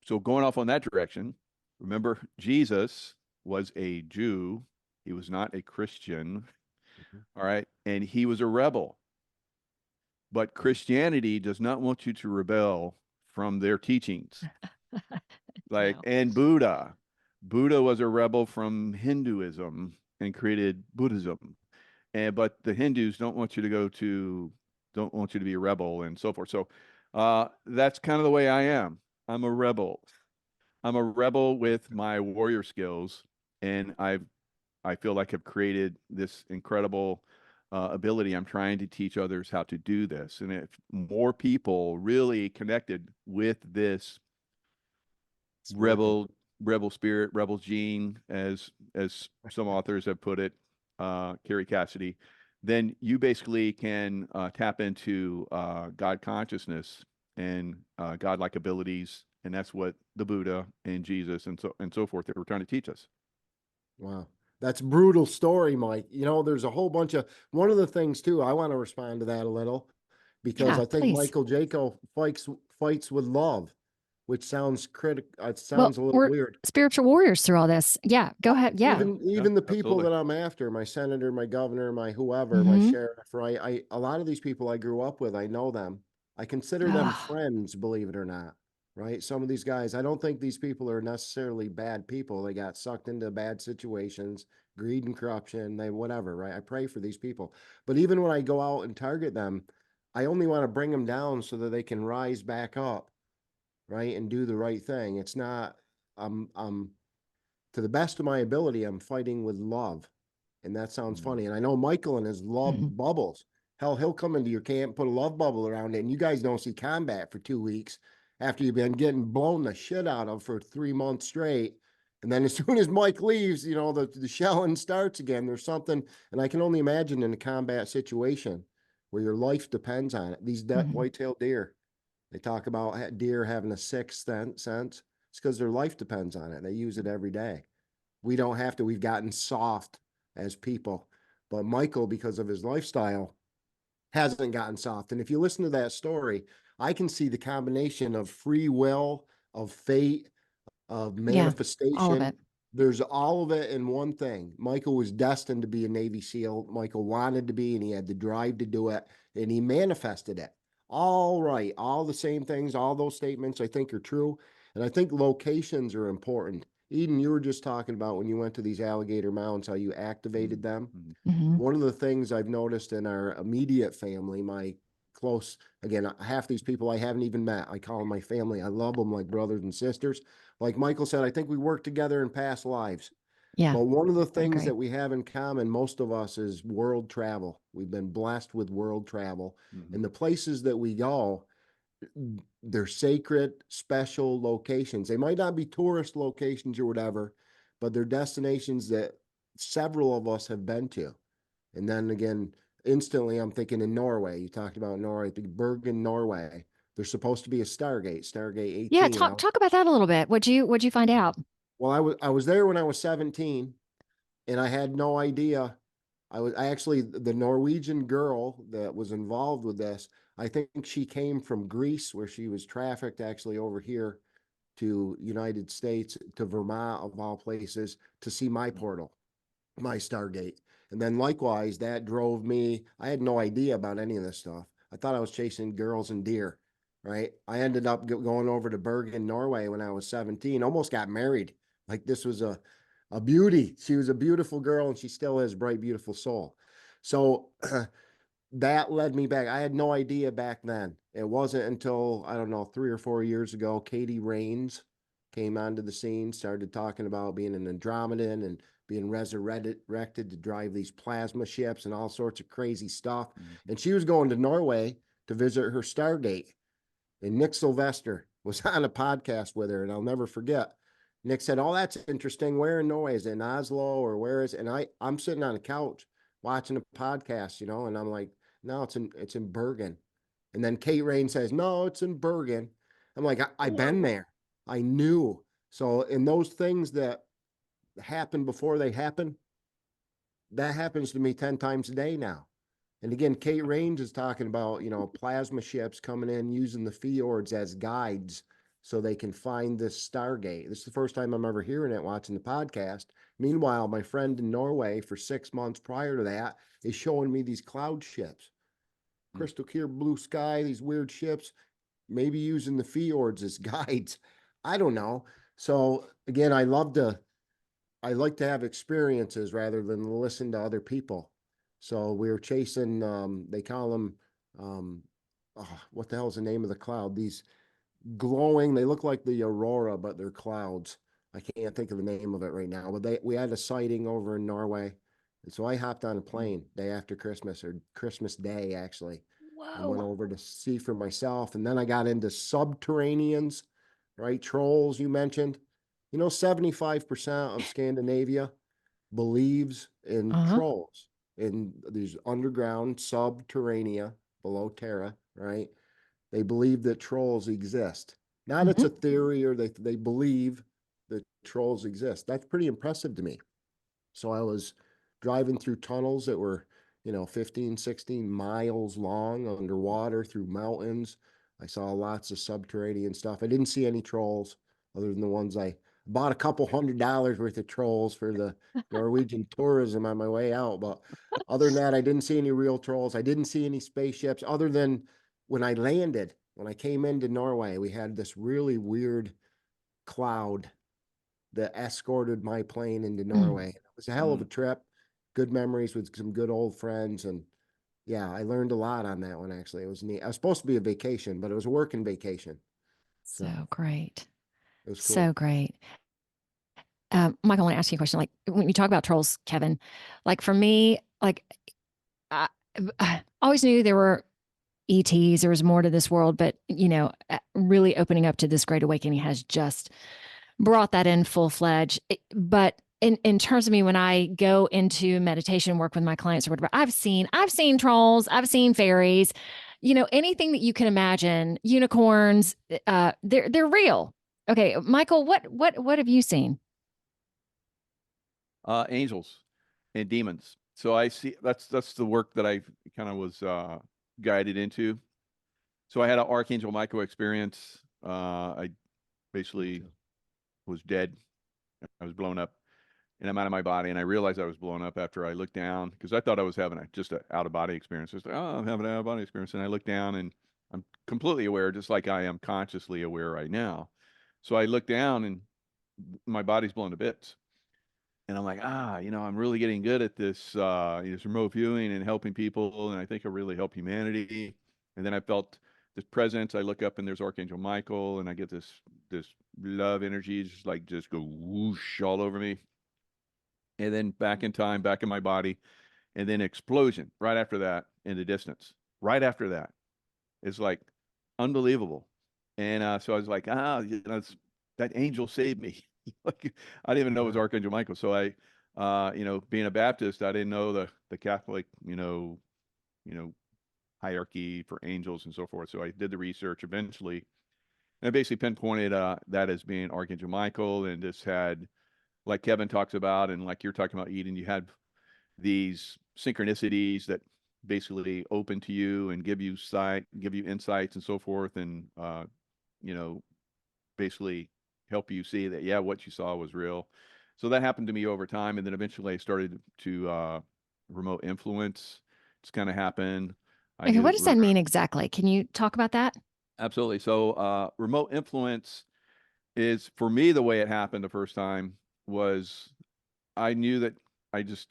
so going off on that direction, remember Jesus was a Jew. He was not a Christian. Mhm. All right, and he was a rebel. But Christianity does not want you to rebel from their teachings. Like, No. and Buddha was a rebel from Hinduism and created Buddhism. And but the Hindus don't want you to be a rebel and so forth. So that's kind of the way I am. I'm a rebel. I'm a rebel with my warrior skills, and I feel like I've created this incredible ability. I'm trying to teach others how to do this, and if more people really connected with this It's working. rebel rebel spirit, rebel gene, as some authors have put it, Carrie Cassidy, then you basically can tap into God consciousness and godlike abilities, and that's what the Buddha and Jesus and so forth that were trying to teach us. Wow. That's a brutal story, Mike. There's a whole bunch of one of the things too. I want to respond to that a little because Yeah, I think please. Michael Jaco fights with love, which sounds it Well, sounds a little we're weird. spiritual warriors through all this. Yeah, go ahead. Yeah. Yeah, yeah, Even the people absolutely. that I'm after, my senator, my governor, my whoever, my Mm-hmm. sheriff, right? A lot of these people I grew up with, I know them. I consider them Oh. friends, believe it or not. Right? Some of these guys, I don't think these people are necessarily bad people. They got sucked into bad situations, greed and corruption, they whatever, right? I pray for these people. But even when I go out and target them, I only want to bring them down so that they can rise back up, right? And do the right thing. It's not I'm to the best of my ability, I'm fighting with love. And that sounds Mm. funny. And I know Michael and his Mhm. love bubbles. Hell, he'll come into your camp, put a love bubble around it, and you guys don't see combat for 2 weeks after you've been getting blown the shit out of for 3 months straight. And then as soon as Mike leaves, the shelling starts again. There's something, and I can only imagine in a combat situation where your life depends on it. These Mhm. white-tailed deer, they talk about deer having a sixth sense. It's because their life depends on it. They use it every day. We don't have to. We've gotten soft as people. But Michael, because of his lifestyle, hasn't gotten soft. And if you listen to that story, I can see the combination of free will, of fate, of manifestation. All of it. There's all of it in one thing. Michael was destined to be a Navy SEAL. Michael wanted to be, and he had the drive to do it, and he manifested it. All right. All the same things, all those statements I think are true. And I think locations are important. Eden, you were just talking about when you went to these alligator mounds, how you activated them. Mm-hmm. One of the things I've noticed in our immediate family, my close, again, half these people I haven't even met. I call them my family. I love them like brothers and sisters. Like Michael said, I think we worked together in past lives. Yeah. But one of the things agree. that we have in common, most of us, is world travel. We've been blessed with world travel. And the places that we go, they're sacred, special locations. They might not be tourist locations or whatever, but they're destinations that several of us have been to. And then again, instantly I'm thinking in Norway. You talked about Norway, Bergen, Norway. There's supposed to be a Stargate 18. Yeah, talk about that a little bit. What'd you find out? Well, I was there when I was 17, and I had no idea. I actually, the Norwegian girl that was involved with this, I think she came from Greece, where she was trafficked actually over here to United States, to Vermont of all places, to see my portal, my Stargate. And then likewise, that drove me. I had no idea about any of this stuff. I thought I was chasing girls and deer, right? I ended up going over to Bergen, Norway when I was 17, almost got married. Like this was a beauty. She was a beautiful girl, and she still is, bright, beautiful soul. So that led me back. I had no idea back then. It wasn't until, I don't know, 3 or 4 years ago, Katie Rains came onto the scene, started talking about being an Andromedan and being resurrected to drive these plasma ships and all sorts of crazy stuff. And she was going to Norway to visit her Stargate. And Nick Sylvester was on a podcast with her, and I'll never forget. Nick said, "Oh, that's interesting. Where in Norway? Is it in Oslo or where is it?" And I'm sitting on a couch watching a podcast, and I'm like, "No, it's in Bergen." And then Kate Rain says, "No, it's in Bergen." I'm like, I've been there. I knew. So in those things that happen before they happen, that happens to me 10 times a day now. And again, Kate Rains is talking about, plasma ships coming in using the fjords as guides so they can find this Stargate. This is the first time I'm ever hearing it watching the podcast. Meanwhile, my friend in Norway for 6 months prior to that is showing me these cloud ships. Crystal clear blue sky, these weird ships, maybe using the fjords as guides. I don't know. So again, I like to have experiences rather than listen to other people. So we were chasing, they call them, what the hell is the name of the cloud? These glowing, they look like the aurora, but they're clouds. I can't think of the name of it right now, but we had a sighting over in Norway. And so I hopped on a plane day after Christmas, or Christmas Day, actually. Whoa. And went over to see for myself. And then I got into subterraneans, right? Trolls, you mentioned. 75% of Scandinavia believes in trolls, in these underground subterranea below Terra, right? They believe that trolls exist. Not it's a theory, or they believe that trolls exist. That's pretty impressive to me. So I was driving through tunnels that were, 15, 16 miles long underwater through mountains. I saw lots of subterranean stuff. I didn't see any trolls other than the ones I bought a couple $100 worth of trolls for the Norwegian tourism on my way out. But other than that, I didn't see any real trolls. I didn't see any spaceships other than when I landed, when I came into Norway, we had this really weird cloud that escorted my plane into Norway. It was a hell of a trip. Good memories with some good old friends. And yeah, I learned a lot on that one, actually. It was neat. I was supposed to be a vacation, but it was a working vacation. So great. It was cool. So great. Michael, I want to ask you a question. Like when you talk about trolls, Kevin, like for me, like I always knew there were ETs, there was more to this world, but really opening up to this great awakening has just brought that in full-fledged. But in terms of me, when I go into meditation work with my clients or whatever, I've seen trolls, I've seen fairies, anything that you can imagine, unicorns, they're real. Okay, Michael, what have you seen? Angels and demons. So I see that's the work that I kind of was guided into. So I had an Archangel Michael experience. I basically was dead. I was blown up and I'm out of my body. And I realized I was blown up after I looked down because I thought I was having just an out of body experience. Just like, oh, I'm having an out of body experience. And I looked down and I'm completely aware, just like I am consciously aware right now. So I looked down and my body's blown to bits. And I'm like, I'm really getting good at this remote viewing and helping people. And I think I really help humanity. And then I felt this presence. I look up and there's Archangel Michael and I get this love energy just go whoosh all over me. And then back in time, back in my body, and then explosion right after that in the distance. Right after that. It's like unbelievable. And so I was like, that angel saved me. Like I didn't even know it was Archangel Michael. So being a Baptist, I didn't know the Catholic, hierarchy for angels and so forth. So I did the research eventually, and I basically pinpointed that as being Archangel Michael, and this had, like Kevin talks about, and like you're talking about, Eden, you had these synchronicities that basically open to you and give you sight, give you insights and so forth, and you know, basically help you see that what you saw was real. So that happened to me over time, and then eventually I started to remote influence. It's kind of happened. I Okay, what knew does that mean exactly? Can you talk about that? absolutely. So remote influence is, for me, the way it happened the first time was I knew that I just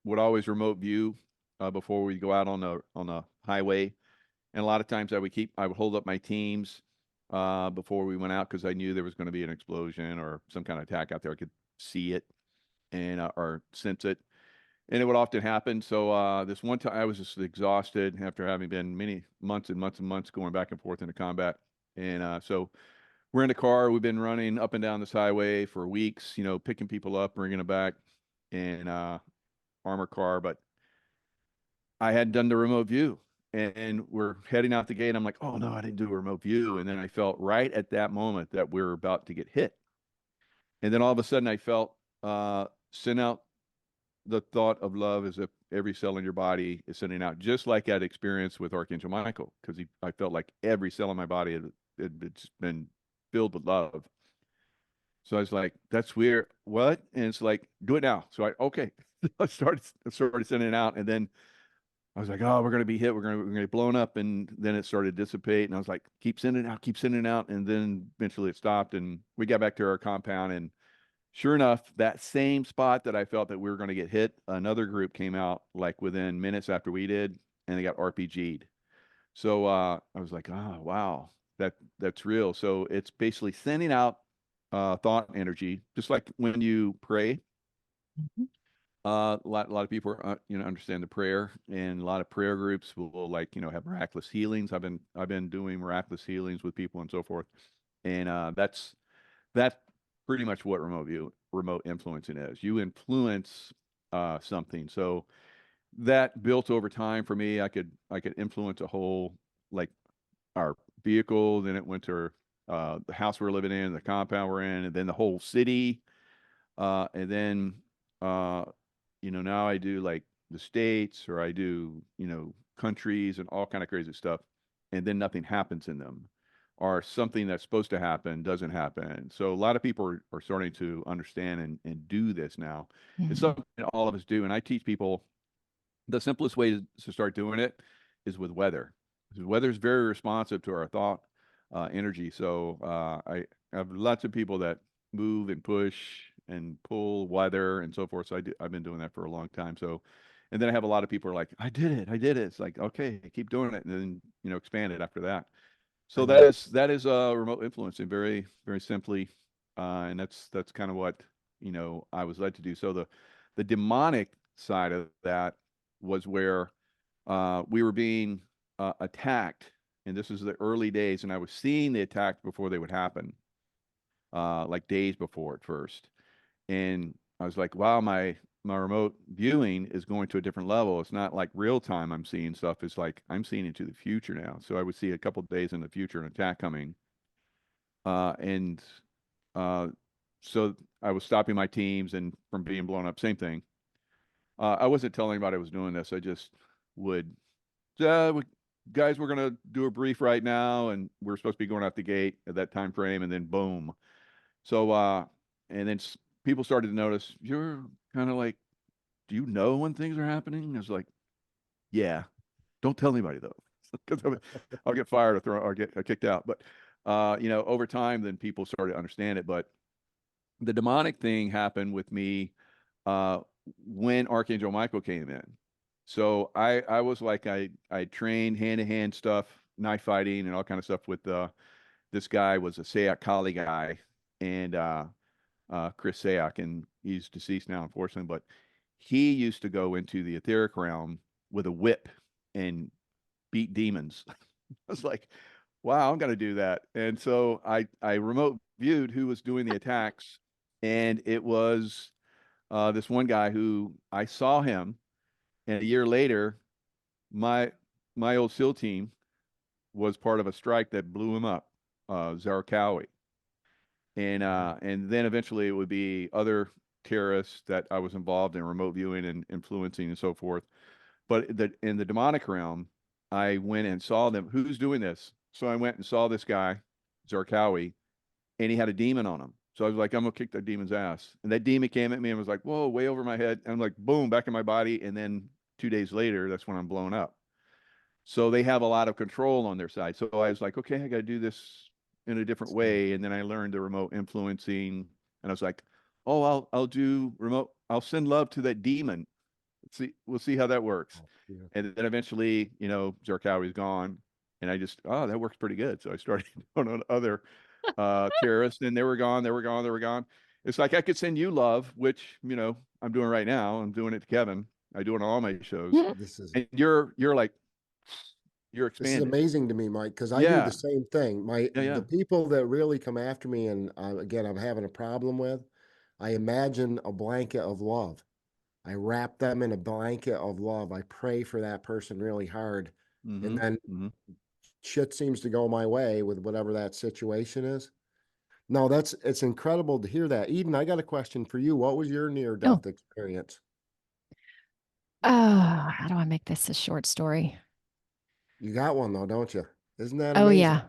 would always remote view before we go out on the highway. And a lot of times I would hold up my teams before we went out because I knew there was going to be an explosion or some kind of attack out there. I could see it and or sense it, and it would often happen. So this one time I was just exhausted after having been many months and months and months going back and forth into combat, and so we're in the car. We've been running up and down this highway for weeks, picking people up, bringing them back in armor car, but I hadn't done the remote view. And we're heading out the gate. I'm like, oh no, I didn't do a remote view. And then I felt right at that moment that we were about to get hit. And then all of a sudden I felt send out the thought of love as if every cell in your body is sending out, just like that experience with Archangel Michael, because I felt like every cell in my body had just been filled with love. So I was like, that's weird. What? And it's like, do it now. So okay. I started sending it out. And then I was like, oh, we're going to be hit. We're going to get blown up. And then it started to dissipate. And I was like, keep sending it out, keep sending it out. And then eventually it stopped. And we got back to our compound. And sure enough, that same spot that I felt that we were going to get hit, another group came out like within minutes after we did, and they got RPG'd. So I was like, oh, wow, that's real. So it's basically sending out thought energy, just like when you pray. Mm-hmm. A lot of people are, understand the prayer, and a lot of prayer groups will like, have miraculous healings. I've been doing miraculous healings with people and so forth, and that's pretty much what remote influencing is. You influence something. So that built over time for me. I could influence a whole, like, our vehicle. Then it went to the house we're living in, the compound we're in, and then the whole city. And then now I do like the states, or I do, countries and all kind of crazy stuff. And then nothing happens in them, or something that's supposed to happen doesn't happen. So a lot of people are starting to understand and do this now. It's Mm-hmm. something that all of us do. And I teach people the simplest way to start doing it is with weather. Weather is very responsive to our thought energy. So I have lots of people that move and push and pull weather and so forth. So I've been doing that for a long time. So, and then I have a lot of people are like, I did it. It's like, okay, keep doing it. And then, expand it after that. So that is remote influencing, very, very simply. And that's kind of what, I was led to do. So the demonic side of that was where we were being attacked, and this is the early days, and I was seeing the attack before they would happen, like days before at first. And I was like, wow, my remote viewing is going to a different level. It's not like real time I'm seeing stuff. It's like I'm seeing into the future now. So I would see a couple of days in the future an attack coming. And so I was stopping my teams and from being blown up. Same thing. I wasn't telling anybody I was doing this. I just would, guys, we're gonna do a brief right now, and we're supposed to be going out the gate at that time frame, and then boom. So, and then people started to notice you're kind of like, do you know when things are happening? I was like, yeah, don't tell anybody though, because I'll get fired or get kicked out. But over time, then people started to understand it. But the demonic thing happened with me uh, when Archangel Michael came in. So I was like I trained hand-to-hand stuff, knife fighting and all kind of stuff with this guy was a Sayak Kali guy, and Chris Sayak, and he's deceased now, unfortunately, but he used to go into the etheric realm with a whip and beat demons. I was like, wow, I'm going to do that. And so I remote viewed who was doing the attacks, and it was this one guy who I saw him, and a year later, my old SEAL team was part of a strike that blew him up, Zarqawi. And then eventually it would be other terrorists that I was involved in remote viewing and influencing and so forth. But in the demonic realm, I went and saw them. Who's doing this? So I went and saw this guy, Zarqawi, and he had a demon on him. So I was like, I'm gonna kick that demon's ass. And that demon came at me and was like, whoa, way over my head. And I'm like, boom, back in my body. And then 2 days later, that's when I'm blown up. So they have a lot of control on their side. So I was like, okay, I got to do this in a different way. And then I learned the remote influencing, and I was like, oh, I'll do remote. I'll send love to that demon. We'll see how that works. And then eventually, Zarqawi's gone, and I just, that works pretty good. So I started doing on other terrorists, and they were gone. They were gone. They were gone. It's like I could send you love, which I'm doing right now. I'm doing it to Kevin. I do it on all my shows, and you're like you're This is expanded. amazing to me, Mike, because I do the same thing. The Yeah. people that really come after me, and again, I'm having a problem with, I imagine a blanket of love. I wrap them in a blanket of love. I pray for that person really hard, and then shit seems to go my way with whatever that situation is. No, it's incredible to hear that. Eden, I got a question for you. What was your near-death experience? How do I make this a short story? You got one though, don't you? Isn't that Oh amazing? yeah.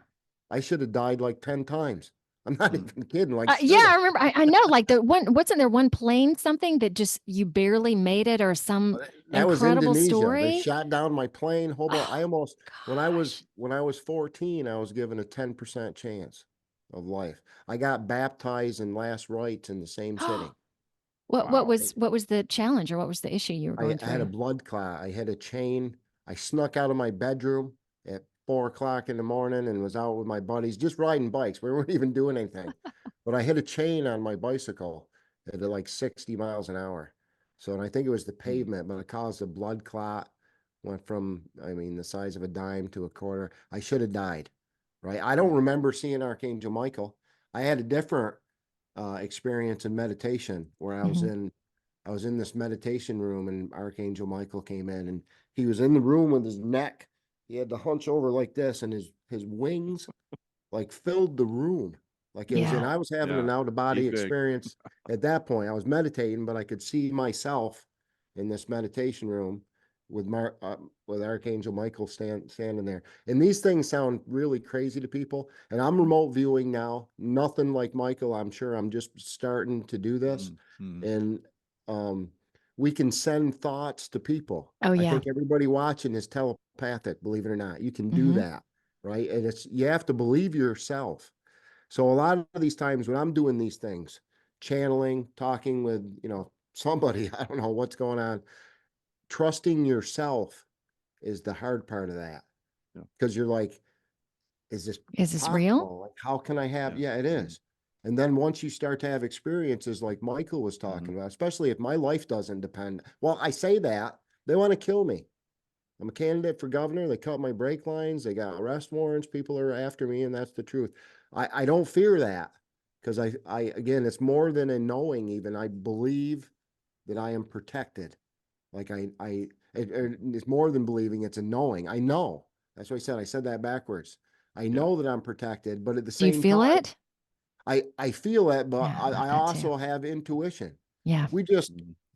I should have died like 10 times. I'm not even kidding. Like, yeah, I remember. I know, like the one. Wasn't there one plane something that just you barely made it, or some that was incredible Indonesia. They story? shot down my plane. I almost when I Gosh. was 14, I was given a 10% chance of life. I got baptized in last rites in the same city. What Wow. what was the challenge, or what was the issue you were going I had a through? blood clot. I had a chain. I snuck out of my bedroom at 4 o'clock in the morning and was out with my buddies just riding bikes. We weren't even doing anything. But I hit a chain on my bicycle at like 60 miles an hour. So, and I think it was the pavement, but it caused a blood clot. Went from, I mean, the size of a dime to a quarter. I should have died, right? I don't remember seeing Archangel Michael. I had a different experience in meditation where I was in this meditation room and Archangel Michael came in and he was in the room with his neck. He had to hunch over like this and his wings like filled the room. Like it was, and Yeah. I was having an Yeah. out of body He's big. experience at that point. I was meditating, but I could see myself in this meditation room with with Archangel Michael standing there. And these things sound really crazy to people. And I'm remote viewing now. Nothing like Michael. I'm sure I'm just starting to do this. And um, we can send thoughts to people. Oh I yeah. think everybody watching is telepathic, believe it or not. You can do Mm-hmm. that, right? And you have to believe yourself. So a lot of these times when I'm doing these things, channeling, talking with, somebody, I don't know what's going on, trusting yourself is the hard part of that. Yeah. Because you're like, is this Is this real? possible? Like, how can I have, Yeah. it is. And then once you start to have experiences like Michael was talking about, especially if my life doesn't depend, well, I say that, they want to kill me. I'm a candidate for governor. They cut my brake lines. They got arrest warrants. People are after me, and that's the truth. I don't fear that because again, it's more than a knowing. Even I believe that I am protected. Like it's more than believing. It's a knowing. I know. That's what I said. I said that backwards. I know that I'm protected, but at the Do you same feel time, it? I feel it, but Yeah, I also have intuition. Yeah. We just,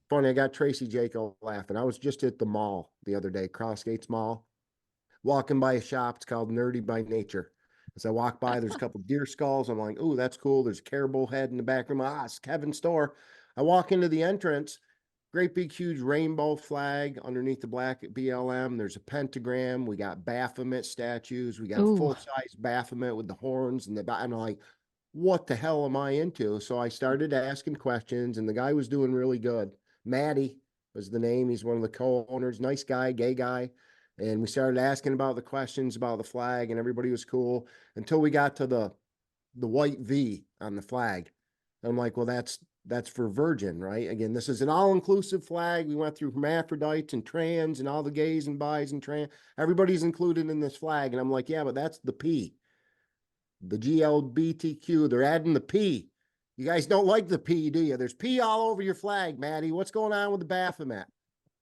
funny, I got Tracy Jaco laughing. I was just at the mall the other day, Crossgates Mall, walking by a shop. It's called Nerdy by Nature. As I walk by, there's a couple deer skulls. I'm like, oh, that's cool. There's a caribou head in the back room. Ah, it's Kevin's store. I walk into the entrance, great big huge rainbow flag underneath the black BLM. There's a pentagram. We got Baphomet statues. We got a full-size Baphomet with the horns and I'm like, what the hell am I into? So I started asking questions, and the guy was doing really good. Maddie was the name. He's one of the co-owners. Nice guy, gay guy. And we started asking about the questions about the flag, and everybody was cool until we got to the white V on the flag. And I'm like, well, that's for virgin, right? Again, this is an all-inclusive flag. We went through hermaphrodites and trans and all the gays and bis and trans. Everybody's included in this flag. And I'm like, yeah, but that's the P. The GLBTQ, they're adding the P. You guys don't like the P, do you? There's P all over your flag, Maddie. What's going on with the Baphomet?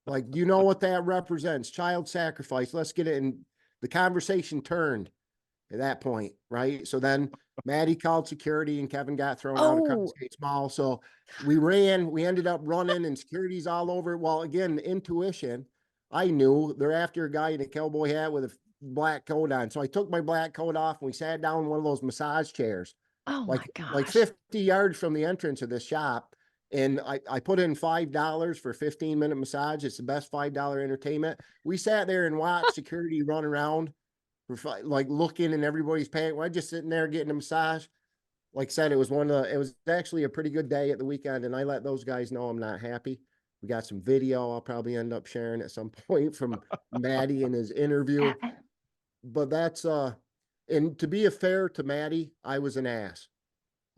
Like, do you know what that represents? Child sacrifice. Let's get it. And the conversation turned at that point, right? So then Maddie called security and Kevin got thrown out of Crossgates Mall. So we ended up running and security's all over. Well, again, intuition. I knew they're after a guy in a cowboy hat with a black coat on. So I took my black coat off and we sat down in one of those massage chairs. Oh my gosh. Like 50 yards from the entrance of this shop. And I put in $5 for a 15-minute massage. It's the best $5 entertainment. We sat there and watched security run around, like looking in everybody's pants. We're just sitting there getting a massage. Like I said, it was actually a pretty good day at the weekend. And I let those guys know I'm not happy. We got some video I'll probably end up sharing at some point from Maddie in his interview. But that's, and to be fair to Maddie, I was an ass.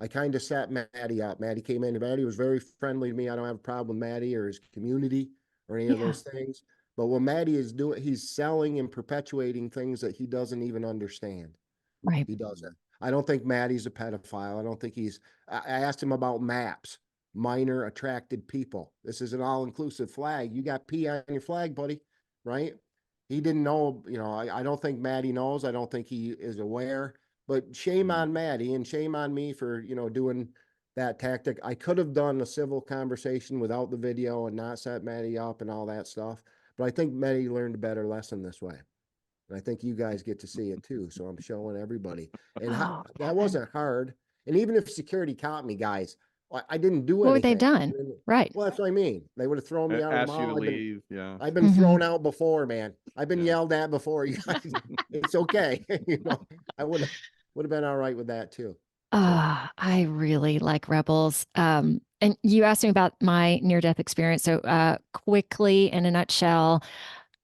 I kind of set Maddie up. Maddie came in. Maddie was very friendly to me. I don't have a problem with Maddie or his community or any of those things. But what Maddie is doing, he's selling and perpetuating things that he doesn't even understand. Right. He doesn't. I don't think Maddie's a pedophile. I don't think I asked him about maps, minor attracted people. This is an all-inclusive flag. You got P on your flag, buddy, right? He didn't know, I don't think Maddie knows. I don't think he is aware. But shame on Maddie and shame on me for, doing that tactic. I could have done a civil conversation without the video and not set Maddie up and all that stuff. But I think Maddie learned a better lesson this way. And I think you guys get to see it too. So I'm showing everybody. And that wasn't hard. And even if security caught me, guys, I didn't do anything. What would they done? Right. Well, that's what I mean. They would have thrown me out of the mall. Asked you to leave. I've been thrown out before, man. I've been yelled at before. You guys, it's okay. I would have been all right with that too. I really like Rebels. And you asked me about my near-death experience. So quickly, in a nutshell,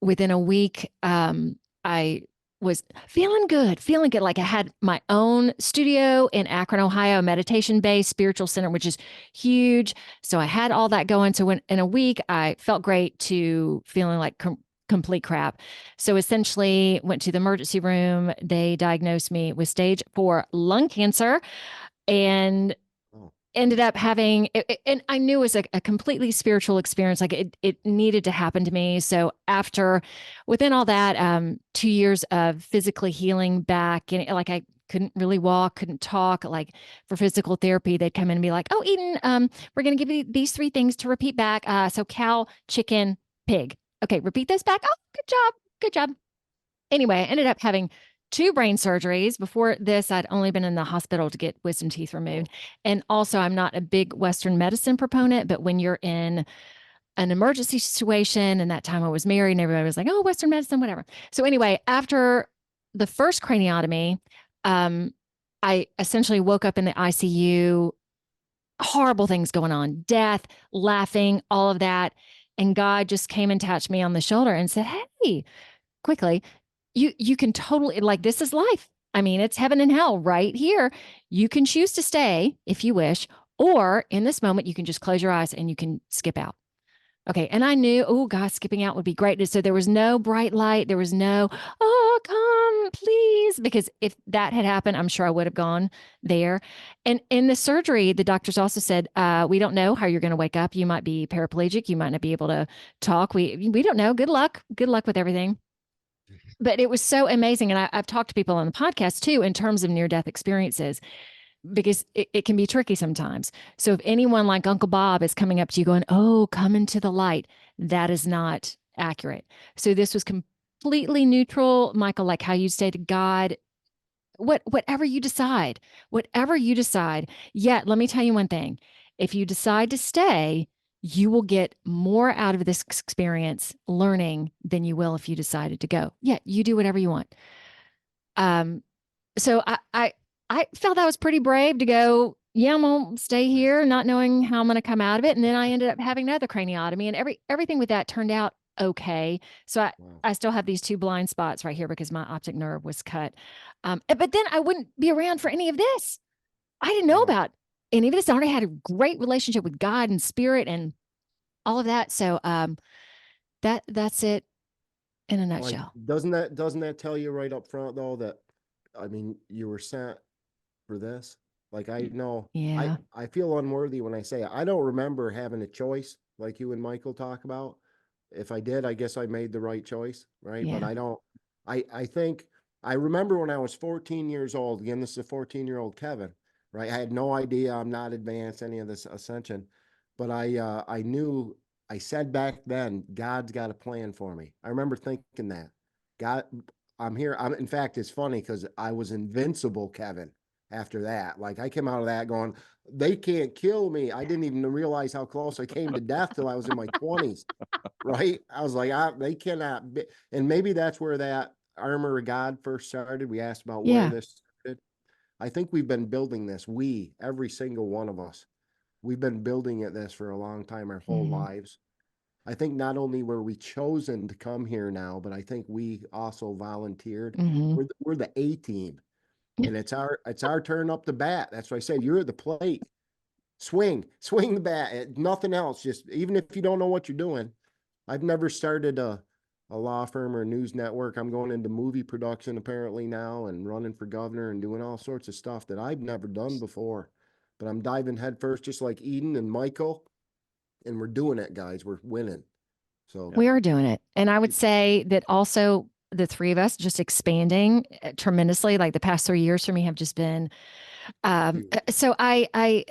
within a week, I was feeling good. Like I had my own studio in Akron, Ohio, meditation-based spiritual center, which is huge. So I had all that going. So in a week, I felt great to feeling like complete crap. So essentially went to the emergency room. They diagnosed me with stage 4 lung cancer and ended up having, and I knew it was a completely spiritual experience. Like it needed to happen to me. So within all that, 2 years of physically healing back, and like I couldn't really walk, couldn't talk. Like for physical therapy, they'd come in and be like, "Oh, Eden, we're going to give you these 3 things to repeat back. So cow, chicken, pig. Okay, repeat this back. Oh, good job. Anyway, I ended up having 2 brain surgeries. Before this, I'd only been in the hospital to get wisdom teeth removed. And also, I'm not a big Western medicine proponent, but when you're in an emergency situation, and that time I was married and everybody was like, oh, Western medicine, whatever. So anyway, after the first craniotomy, I essentially woke up in the ICU, horrible things going on, death, laughing, all of that. And God just came and touched me on the shoulder and said, hey, quickly, you can totally, like, this is life. I mean, it's heaven and hell right here. You can choose to stay if you wish, or in this moment, you can just close your eyes and you can skip out. Okay. And I knew, oh God, skipping out would be great. So there was no bright light. There was no, oh, come, please. Because if that had happened, I'm sure I would have gone there. And in the surgery, the doctors also said, we don't know how you're going to wake up. You might be paraplegic. You might not be able to talk. We don't know. Good luck. Good luck with everything. But it was so amazing. And I've talked to people on the podcast too, in terms of near-death experiences. because it can be tricky sometimes. So if anyone like Uncle Bob is coming up to you going, oh, come into the light, that is not accurate. So this was completely neutral, Michael, like how you stated God, whatever you decide, whatever you decide. Yet, let me tell you one thing. If you decide to stay, you will get more out of this experience learning than you will if you decided to go. Yeah, you do whatever you want. So I felt that was pretty brave to go, yeah, I'm gonna stay here, not knowing how I'm gonna come out of it. And then I ended up having another craniotomy, and everything with that turned out okay. So I still have these 2 blind spots right here because my optic nerve was cut. But then I wouldn't be around for any of this. I didn't know about any of this. I already had a great relationship with God and spirit and all of that. So that's it in a nutshell. Like, doesn't that tell you right up front though that, I mean, you were sent for this? Like, I know, Yeah. I feel unworthy when I say it. I don't remember having a choice like you and Michael talk about. If I did, I guess I made the right choice, right? But Yeah. I don't. I think I remember when I was 14 years old. Again, this is a 14-year-old Kevin, right? I had no idea. I'm not advanced any of this ascension, but I knew. I said back then, God's got a plan for me. I remember thinking that God, I'm here. In fact, it's funny because I was invincible, Kevin. After that, like, I came out of that going, they can't kill me. I didn't even realize how close I came to death till I was in my 20s. Right? I was like, they cannot be. And maybe that's where that armor of God first started. We asked about where Yeah. this started. I think we've been building this. Every single one of us, we've been building at this for a long time, our whole lives. I think not only were we chosen to come here now, but I think we also volunteered. Mm-hmm. We're the A team, and it's our turn up the bat. That's why I said you're at the plate. Swing the bat. Nothing else. Just, even if you don't know what you're doing. I've never started a law firm or a news network. I'm going into movie production apparently now and running for governor and doing all sorts of stuff that I've never done before. But I'm diving headfirst, just like Eden and Michael, and we're doing it, guys. We're winning. So We are doing it. And I would say that also the 3 of us just expanding tremendously. Like the past 3 years for me have just been so I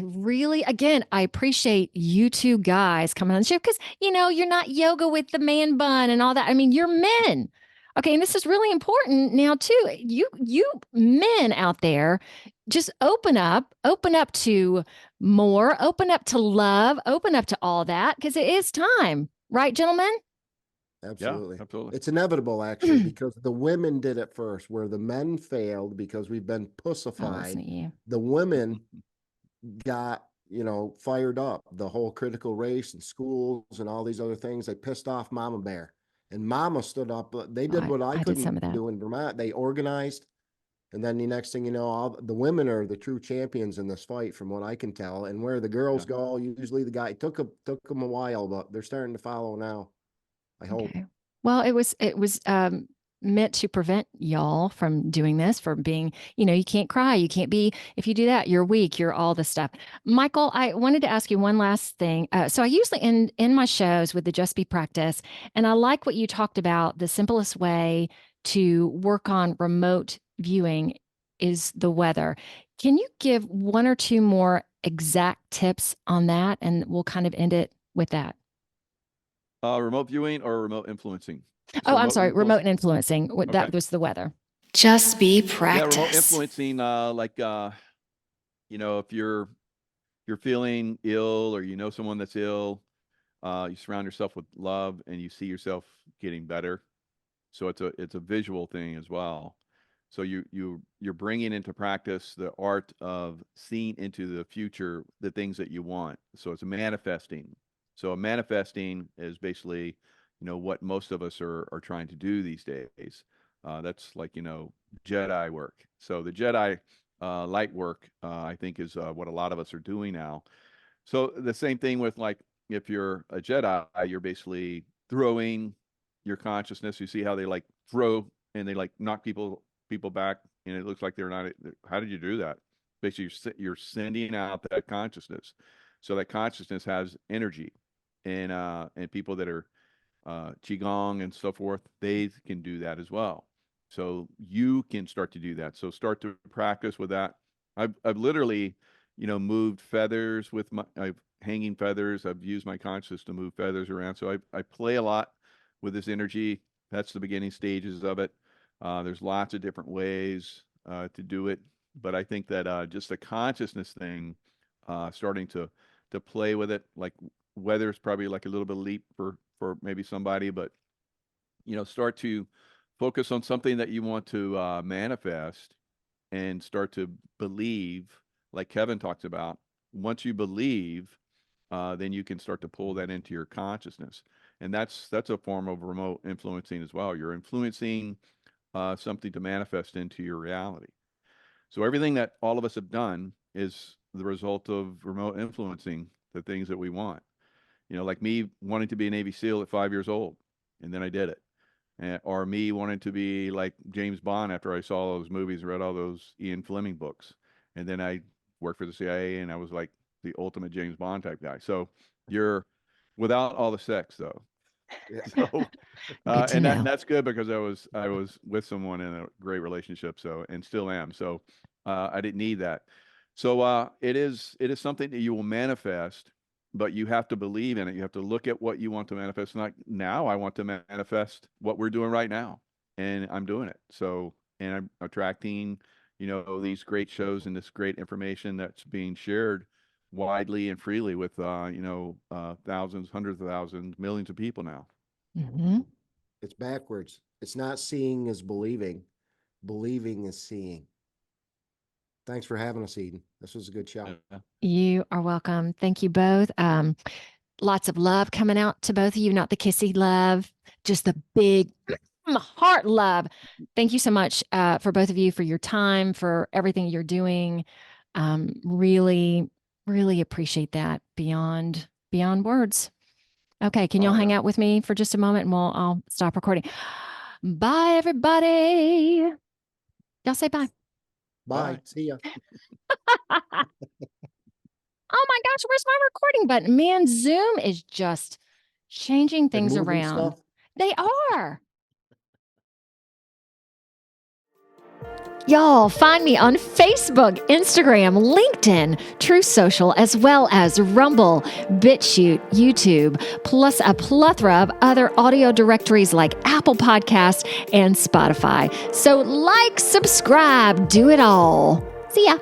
really, again, I appreciate you 2 guys coming on the show because you're not yoga with the man bun and all that. I mean, you're men. Okay, and this is really important now too. You men out there, just open up to more, open up to love, open up to all that because it is time, right, gentlemen? absolutely. Yeah, absolutely. It's inevitable, actually, because the women did it first, where the men failed because we've been pussified. The women got, fired up. The whole critical race and schools and all these other things, they pissed off Mama Bear. And Mama stood up. They did what I did some of couldn't that. do in Vermont. They organized. And then the next thing you know, all the women are the true champions in this fight, from what I can tell. And where the girls go, usually the guy took them a while, but they're starting to follow now. I hope. Okay. Well, it was meant to prevent y'all from doing this, from being, you can't cry, you can't be, if you do that, you're weak, you're all this stuff. Michael, I wanted to ask you one last thing. So I usually end my shows with the Just Be practice, and I like what you talked about. The simplest way to work on remote viewing is the weather. Can you give 1 or 2 more exact tips on that, and we'll kind of end it with that? Remote viewing or remote influencing? Oh, I'm sorry. Remote and influencing. That was the weather. Just be practice. Yeah, remote influencing, if you're feeling ill or someone that's ill, you surround yourself with love and you see yourself getting better. So it's a visual thing as well. So you're bringing into practice the art of seeing into the future the things that you want. So it's a manifesting. So manifesting is basically, what most of us are trying to do these days. That's like, Jedi work. So the Jedi light work, I think, is what a lot of us are doing now. So the same thing with, like, if you're a Jedi, you're basically throwing your consciousness. You see how they like throw and they like knock people back, and it looks like they're not. How did you do that? Basically, you're sending out that consciousness. So that consciousness has energy, and people that are qigong and so forth, they can do that as well. So you can start to do that. So start to practice with that. I've literally, moved feathers with I've hanging feathers. I've used my consciousness to move feathers around. So I play a lot with this energy. That's the beginning stages of it. There's lots of different ways to do it, but I think that just the consciousness thing, starting to play with it, like weather's probably like a little bit of leap for maybe somebody, but start to focus on something that you want to manifest and start to believe, like Kevin talks about. Once you believe, then you can start to pull that into your consciousness, and that's a form of remote influencing as well. You're influencing something to manifest into your reality. So everything that all of us have done is the result of remote influencing the things that we want. Like me wanting to be a Navy SEAL at 5 years old, and then I did it. Or me wanting to be like James Bond after I saw all those movies, read all those Ian Fleming books. And then I worked for the CIA, and I was like the ultimate James Bond type guy. So you're without all the sex, though. Yeah. So, Good to and know. that's good, because I was with someone in a great relationship, so, and still am. So I didn't need that. So it is something that you will manifest, but you have to believe in it. You have to look at what you want to manifest. Like now I want to manifest what we're doing right now, and I'm doing it. So, and I'm attracting, these great shows and this great information that's being shared widely and freely with, thousands, hundreds of thousands, millions of people now. Mm-hmm. It's backwards. It's not seeing is believing. Believing is seeing. Thanks for having us, Eden. This was a good show. Yeah. You are welcome. Thank you both. Lots of love coming out to both of you, not the kissy love, just the big heart love. Thank you so much for both of you, for your time, for everything you're doing. Really, really appreciate that beyond words. Okay, can y'all hang out with me for just a moment, and I'll stop recording. Bye, everybody. Y'all say bye. Bye. See ya. Oh my gosh, where's my recording button? Man, Zoom is just changing things moving around. stuff? They are. Y'all, find me on Facebook, Instagram, LinkedIn, Truth Social, as well as Rumble, BitChute, YouTube, plus a plethora of other audio directories like Apple Podcasts and Spotify. So like, subscribe, do it all. See ya.